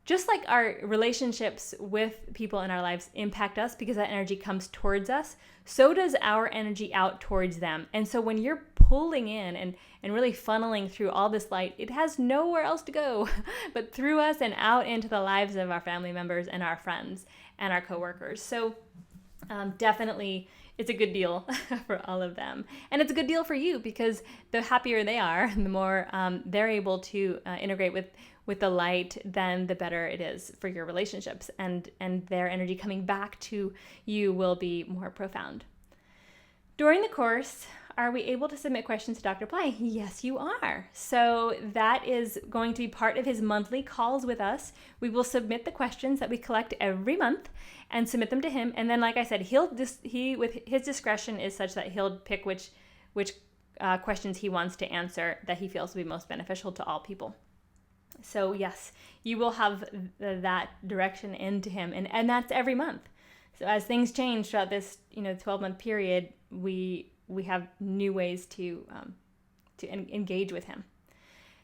just like our relationships with people in our lives impact us because that energy comes towards us, so does our energy out towards them. And so when you're pulling in and really funneling through all this light, it has nowhere else to go but through us and out into the lives of our family members and our friends and our coworkers. So definitely it's a good deal for all of them. And it's a good deal for you because the happier they are, the more they're able to integrate with the light, then the better it is for your relationships, and their energy coming back to you will be more profound. During the course, are we able to submit questions to Dr. Pillai? Yes, you are. So that is going to be part of his monthly calls with us. We will submit the questions that we collect every month and submit them to him. And then, like I said, he with his discretion is such that he'll pick which questions he wants to answer that he feels will be most beneficial to all people. So yes, you will have that direction into him, and that's every month. So as things change throughout this 12-month period, we have new ways to engage with him.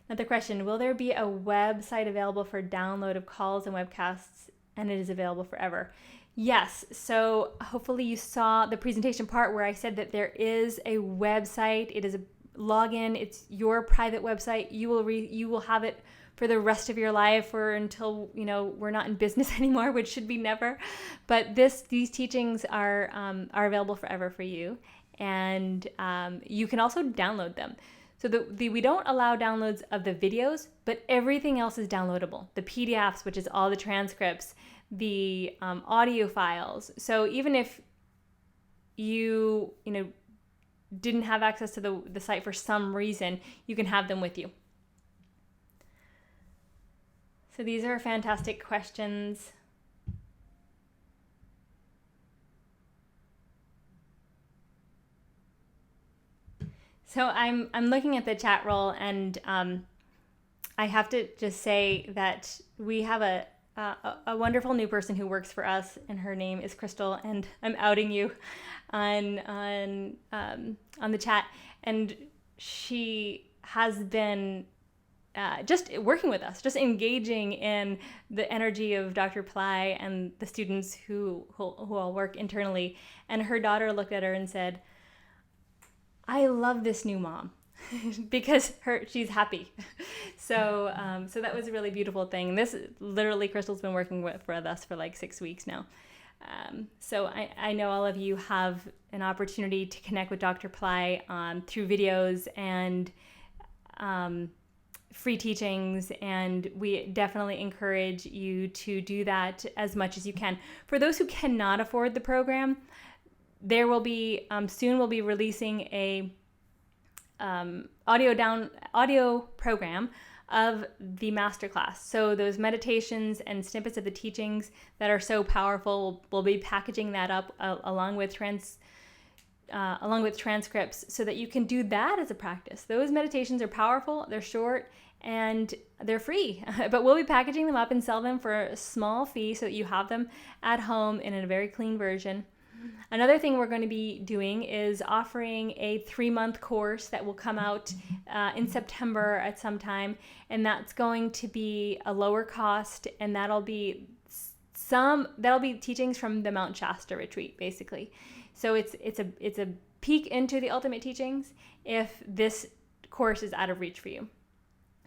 Another question: will there be a website available for download of calls and webcasts, and it is available forever? Yes. So hopefully you saw the presentation part where I said that there is a website. It is a login. It's your private website. You will have it for the rest of your life, or until we're not in business anymore, which should be never. But these teachings are available forever for you, and you can also download them. So we don't allow downloads of the videos, but everything else is downloadable. The PDFs, which is all the transcripts, the audio files. So even if you didn't have access to the site for some reason, you can have them with you. So these are fantastic questions. So I'm looking at the chat roll, and I have to just say that we have a wonderful new person who works for us, and her name is Crystal, and I'm outing you on the chat, and she has been just working with us, just engaging in the energy of Dr. Pillai and the students who all work internally. And her daughter looked at her and said, "I love this new mom," because she's happy. So that was a really beautiful thing. This literally, Crystal's been working with us for like 6 weeks now. So I know all of you have an opportunity to connect with Dr. Pillai through videos and free teachings, and we definitely encourage you to do that as much as you can. For those who cannot afford the program, there will be soon we'll be releasing a audio program of the masterclass. So those meditations and snippets of the teachings that are so powerful, we'll be packaging that up along with transcripts, so that you can do that as a practice. Those meditations are powerful, they're short, and they're free, but we'll be packaging them up and sell them for a small fee so that you have them at home in a very clean version. Another thing we're going to be doing is offering a 3-month course that will come out in September at some time, and that's going to be a lower cost, and that'll be teachings from the Mount Shasta retreat, basically. So it's a peek into the ultimate teachings if this course is out of reach for you.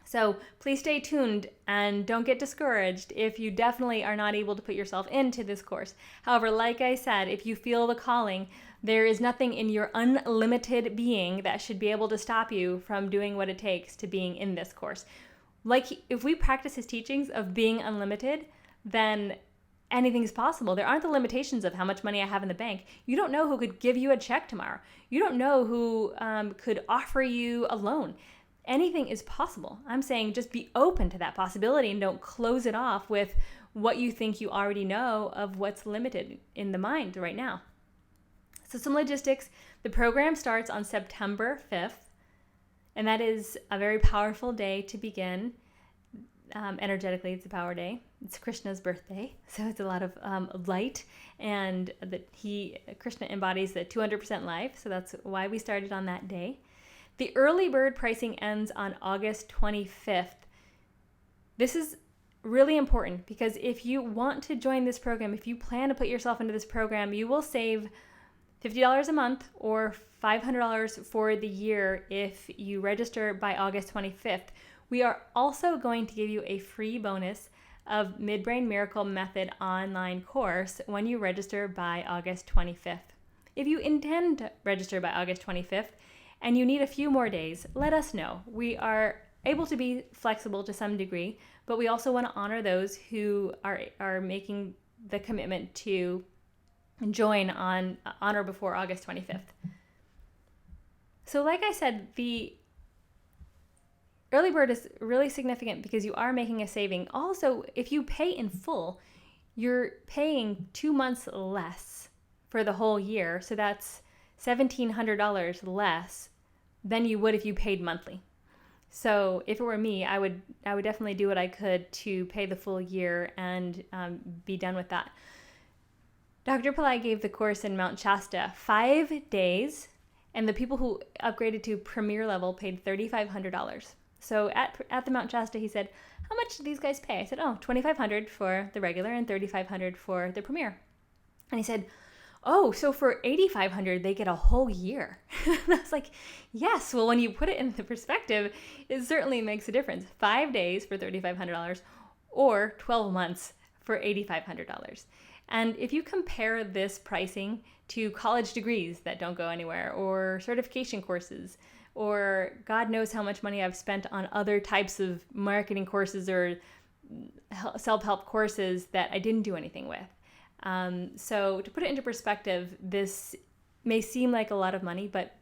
So please stay tuned and don't get discouraged if you definitely are not able to put yourself into this course. However, like I said, if you feel the calling, there is nothing in your unlimited being that should be able to stop you from doing what it takes to being in this course. Like, if we practice his teachings of being unlimited, then anything is possible. There aren't the limitations of how much money I have in the bank. You don't know who could give you a check tomorrow. You don't know who could offer you a loan. Anything is possible. I'm saying just be open to that possibility and don't close it off with what you think you already know of what's limited in the mind right now. So some logistics. The program starts on September 5th, and that is a very powerful day to begin. Energetically, it's a power day. It's Krishna's birthday, so it's a lot of light, and Krishna embodies the 200% life, so that's why we started on that day. The early bird pricing ends on August 25th. This is really important because if you want to join this program, if you plan to put yourself into this program, you will save $50 a month or $500 for the year if you register by August 25th. We are also going to give you a free bonus of Midbrain Miracle Method online course when you register by August 25th. If you intend to register by August 25th and you need a few more days, let us know. We are able to be flexible to some degree, but we also want to honor those who are making the commitment to join on or before August 25th. So like I said, the early bird is really significant because you are making a saving. Also, if you pay in full, you're paying 2 months less for the whole year. So that's $1,700 less than you would if you paid monthly. So if it were me, I would definitely do what I could to pay the full year and be done with that. Dr. Pillai gave the course in Mount Shasta 5 days, and the people who upgraded to premier level paid $3,500. So at the Mount Shasta, he said, "How much did these guys pay?" I said, "Oh, $2,500 for the regular and $3,500 for the premier." And he said, "Oh, so for $8,500 they get a whole year." And I was like, yes, well, when you put it in the perspective, it certainly makes a difference. 5 days for $3,500 or 12 months for $8,500. And if you compare this pricing to college degrees that don't go anywhere, or certification courses, or God knows how much money I've spent on other types of marketing courses or self-help courses that I didn't do anything with. So to put it into perspective, this may seem like a lot of money, but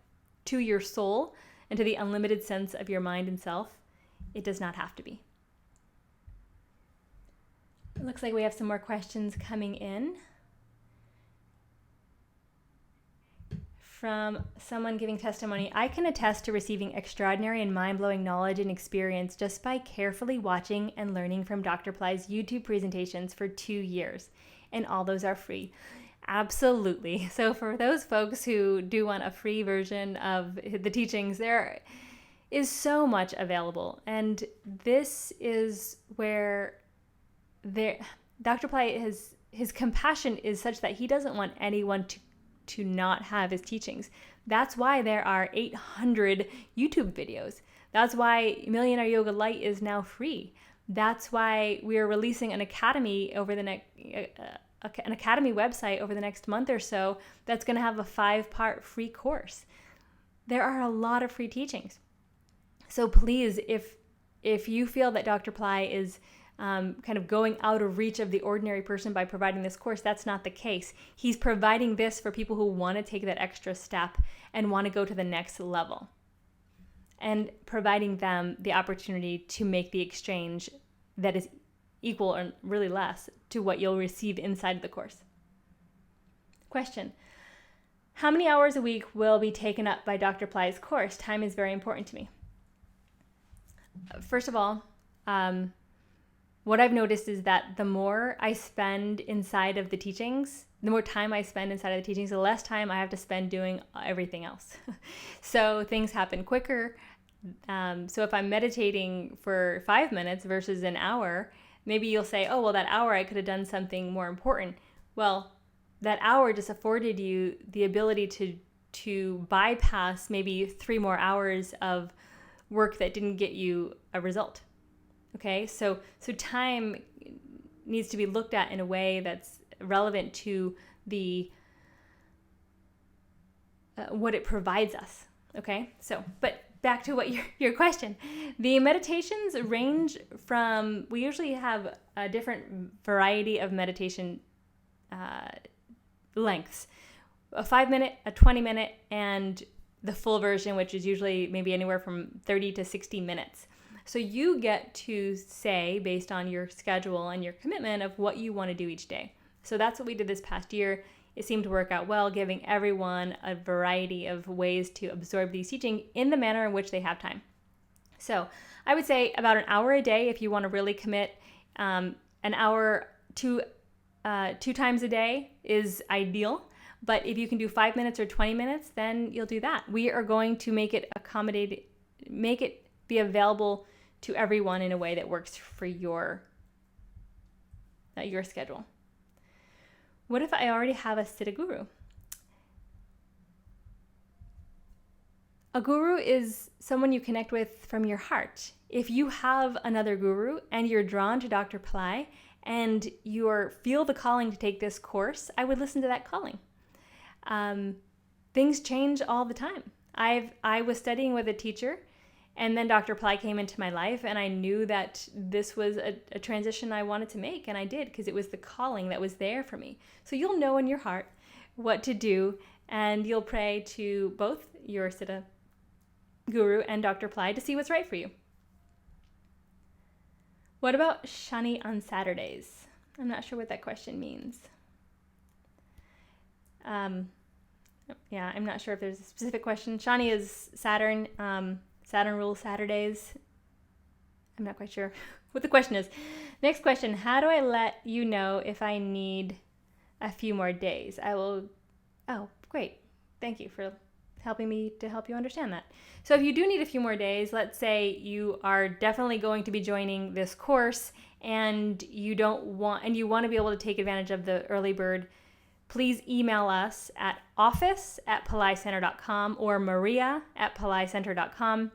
to your soul and to the unlimited sense of your mind and self, it does not have to be. It looks like we have some more questions coming in from someone giving testimony. "I can attest to receiving extraordinary and mind-blowing knowledge and experience just by carefully watching and learning from Dr. Pillai's YouTube presentations for 2 years. And all those are free." Absolutely. So for those folks who do want a free version of the teachings, there is so much available. And this is where Dr. Pillai, his compassion is such that he doesn't want anyone to not have his teachings. That's why there are 800 YouTube videos. That's why Millionaire Yoga Lite is now free. That's why we are releasing an academy over the next an academy website over the next month or so that's going to have a 5-part free course. There are a lot of free teachings. So please, if you feel that Dr. Pillai is kind of going out of reach of the ordinary person by providing this course, that's not the case. He's providing this for people who want to take that extra step and want to go to the next level, and providing them the opportunity to make the exchange that is equal or really less to what you'll receive inside the course. Question: how many hours a week will be taken up by Dr. Pillai's course? Time is very important to me. First of all, what I've noticed is that the more I spend inside of the teachings, the more time I spend inside of the teachings, the less time I have to spend doing everything else. So things happen quicker. So if I'm meditating for 5 minutes versus an hour, maybe you'll say, "Oh, well, that hour I could have done something more important." Well, that hour just afforded you the ability to bypass maybe 3 more hours of work that didn't get you a result. Okay, so time needs to be looked at in a way that's relevant to the what it provides us. Okay, so but back to what your question. The meditations range from, we usually have a different variety of meditation lengths: a 5-minute, a 20-minute, and the full version, which is usually maybe anywhere from 30 to 60 minutes. So you get to say, based on your schedule and your commitment, of what you want to do each day. So that's what we did this past year. It seemed to work out well, giving everyone a variety of ways to absorb these teachings in the manner in which they have time. So I would say about an hour a day if you want to really commit. An hour two times a day is ideal. But if you can do 5 minutes or 20 minutes, then you'll do that. We are going to make it be available to everyone in a way that works for your schedule. What if I already have a Siddha guru? A guru is someone you connect with from your heart. If you have another guru and you're drawn to Dr. Pillai and you feel the calling to take this course, I would listen to that calling. Things change all the time. I was studying with a teacher, and then Dr. Pillai came into my life, and I knew that this was a transition I wanted to make, and I did, because it was the calling that was there for me. So you'll know in your heart what to do, and you'll pray to both your Siddha guru and Dr. Pillai to see what's right for you. What about Shani on Saturdays? I'm not sure what that question means. Yeah, I'm not sure if there's a specific question. Shani is Saturn. Saturn rules Saturdays. I'm not quite sure what the question is. Next question, how do I let you know if I need a few more days? Oh, great. Thank you for helping me to help you understand that. So if you do need a few more days, let's say you are definitely going to be joining this course and you want to be able to take advantage of the early bird, please email us at office@pillaicenter.com or maria@pillaicenter.com.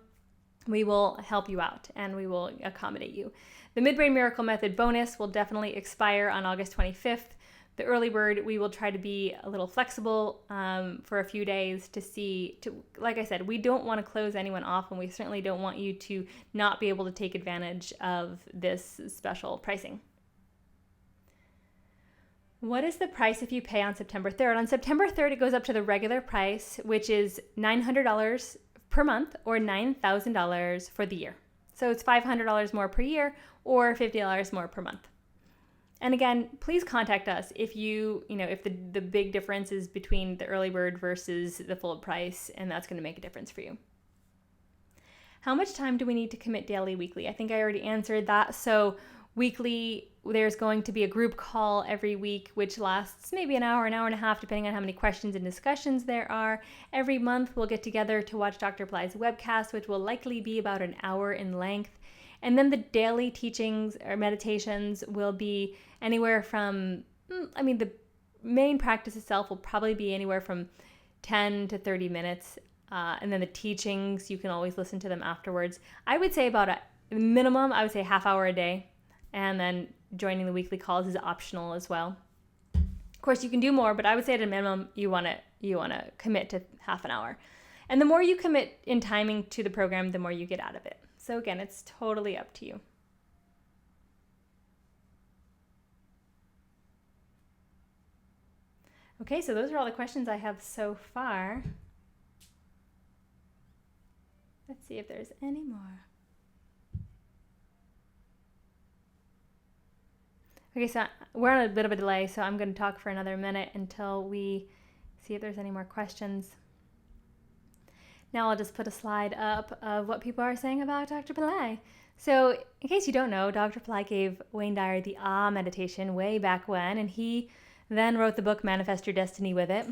We will help you out and we will accommodate you. The Midbrain Miracle Method bonus will definitely expire on August 25th. The early bird, we will try to be a little flexible for a few days like I said, we don't want to close anyone off, and we certainly don't want you to not be able to take advantage of this special pricing. What is the price if you pay on September 3rd? On September 3rd, it goes up to the regular price, which is $900 per month or $9,000 for the year. So it's $500 more per year or $50 more per month. And again, please contact us if if the big difference is between the early bird versus the full price, and that's going to make a difference for you. How much time do we need to commit daily, weekly? I think I already answered that. So weekly, there's going to be a group call every week, which lasts maybe an hour and a half, depending on how many questions and discussions there are. Every month, we'll get together to watch Dr. Pillai's webcast, which will likely be about an hour in length. And then the daily teachings or meditations will be anywhere from, the main practice itself will probably be anywhere from 10 to 30 minutes. And then the teachings, you can always listen to them afterwards. I would say about a minimum, I would say half hour a day. And then joining the weekly calls is optional as well. Of course, you can do more, but I would say at a minimum, you want to commit to half an hour. And the more you commit in timing to the program, the more you get out of it. So again, it's totally up to you. Okay, so those are all the questions I have so far. Let's see if there's any more. Okay, so we're on a bit of a delay, so I'm going to talk for another minute until we see if there's any more questions. Now I'll just put a slide up of what people are saying about Dr. Pillai. So in case you don't know, Dr. Pillai gave Wayne Dyer the meditation way back when, and he then wrote the book Manifest Your Destiny with it.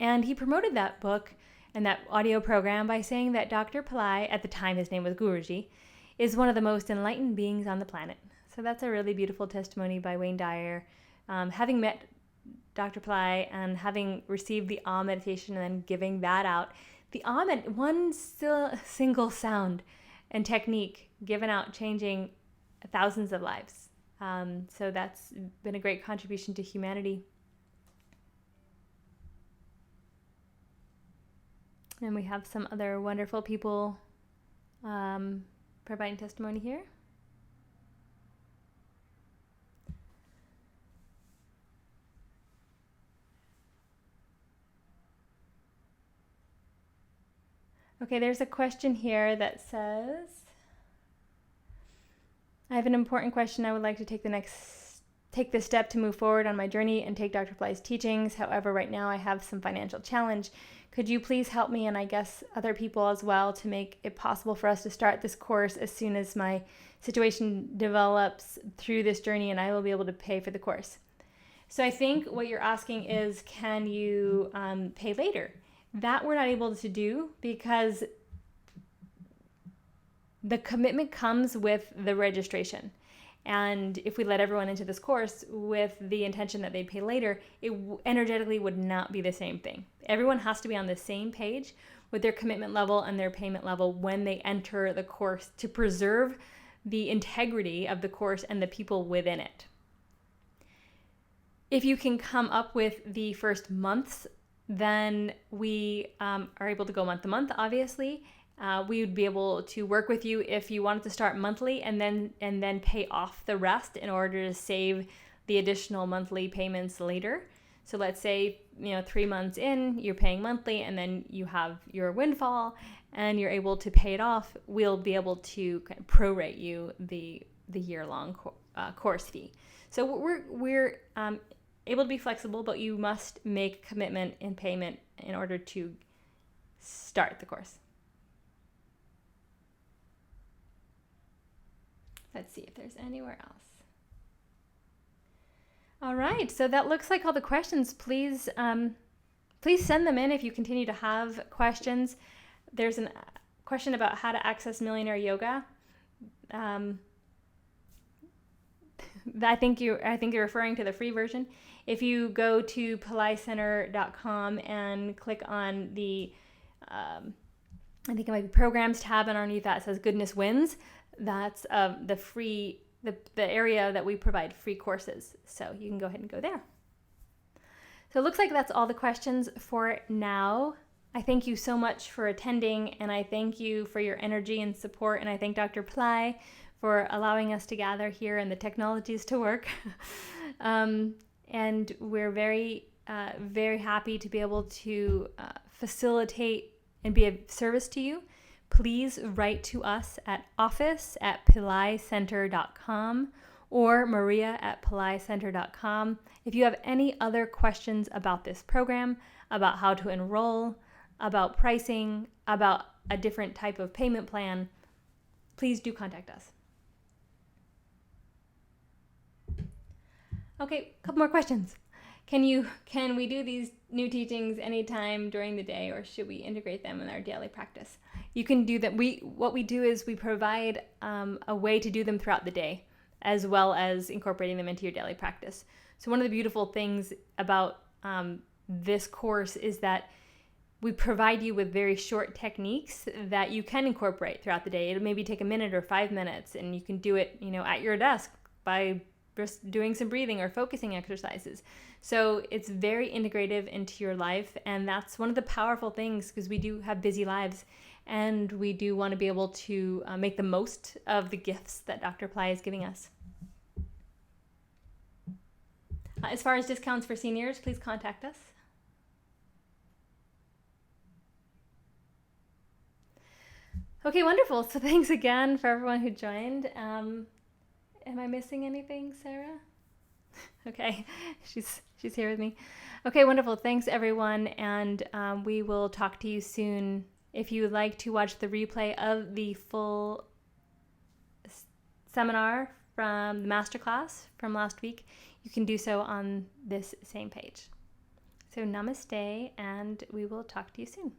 And he promoted that book and that audio program by saying that Dr. Pillai, at the time his name was Guruji, is one of the most enlightened beings on the planet. So that's a really beautiful testimony by Wayne Dyer. Having met Dr. Pillai and having received the meditation and then giving that out, the one single sound and technique given out, changing thousands of lives. So that's been a great contribution to humanity. And we have some other wonderful people providing testimony here. Okay, there's a question here that says, I have an important question. I would like to take this step to move forward on my journey and take Dr. Pillai's teachings. However, right now I have some financial challenge. Could you please help me, and I guess other people as well, to make it possible for us to start this course as soon as my situation develops through this journey and I will be able to pay for the course? So I think what you're asking is, can you pay later? That we're not able to do because the commitment comes with the registration. And if we let everyone into this course with the intention that they'd pay later, it energetically would not be the same thing. Everyone has to be on the same page with their commitment level and their payment level when they enter the course to preserve the integrity of the course and the people within it. If you can come up with the first month's, then we are able to go month to month, obviously. We would be able to work with you if you wanted to start monthly and then pay off the rest in order to save the additional monthly payments later. So let's say, 3 months in, you're paying monthly, and then you have your windfall and you're able to pay it off. We'll be able to kind of prorate you the year-long course fee. So we're able to be flexible, but you must make commitment in payment in order to start the course. Let's see if there's anywhere else. All right, so that looks like all the questions. Please send them in if you continue to have questions. There's a question about how to access Millionaire Yoga. I think you're referring to the free version. If you go to pillaicenter.com and click on the, I think it might be Programs tab, and underneath that says Goodness Wins. That's the free, the area that we provide free courses. So you can go ahead and go there. So it looks like that's all the questions for now. I thank you so much for attending, and I thank you for your energy and support, and I thank Dr. Pillai for allowing us to gather here and the technologies to work. And we're very, very happy to be able to facilitate and be of service to you. Please write to us at office@pillaicenter.com or maria@pillaicenter.com if you have any other questions about this program, about how to enroll, about pricing, about a different type of payment plan. Please do contact us. Okay, a couple more questions. Can we do these new teachings anytime during the day, or should we integrate them in our daily practice? You can do that. What we do is we provide a way to do them throughout the day, as well as incorporating them into your daily practice. So one of the beautiful things about this course is that we provide you with very short techniques that you can incorporate throughout the day. It'll maybe take a minute or 5 minutes, and you can do it, at your desk by just doing some breathing or focusing exercises. So it's very integrative into your life, and that's one of the powerful things, because we do have busy lives, and we do want to be able to make the most of the gifts that Dr. Pillai is giving us. As far as discounts for seniors, please contact us. Okay, wonderful. So thanks again for everyone who joined. Am I missing anything, Sarah? Okay, she's here with me. Okay, wonderful. Thanks, everyone, and we will talk to you soon. If you would like to watch the replay of the full seminar from the masterclass from last week, you can do so on this same page. So namaste, and we will talk to you soon.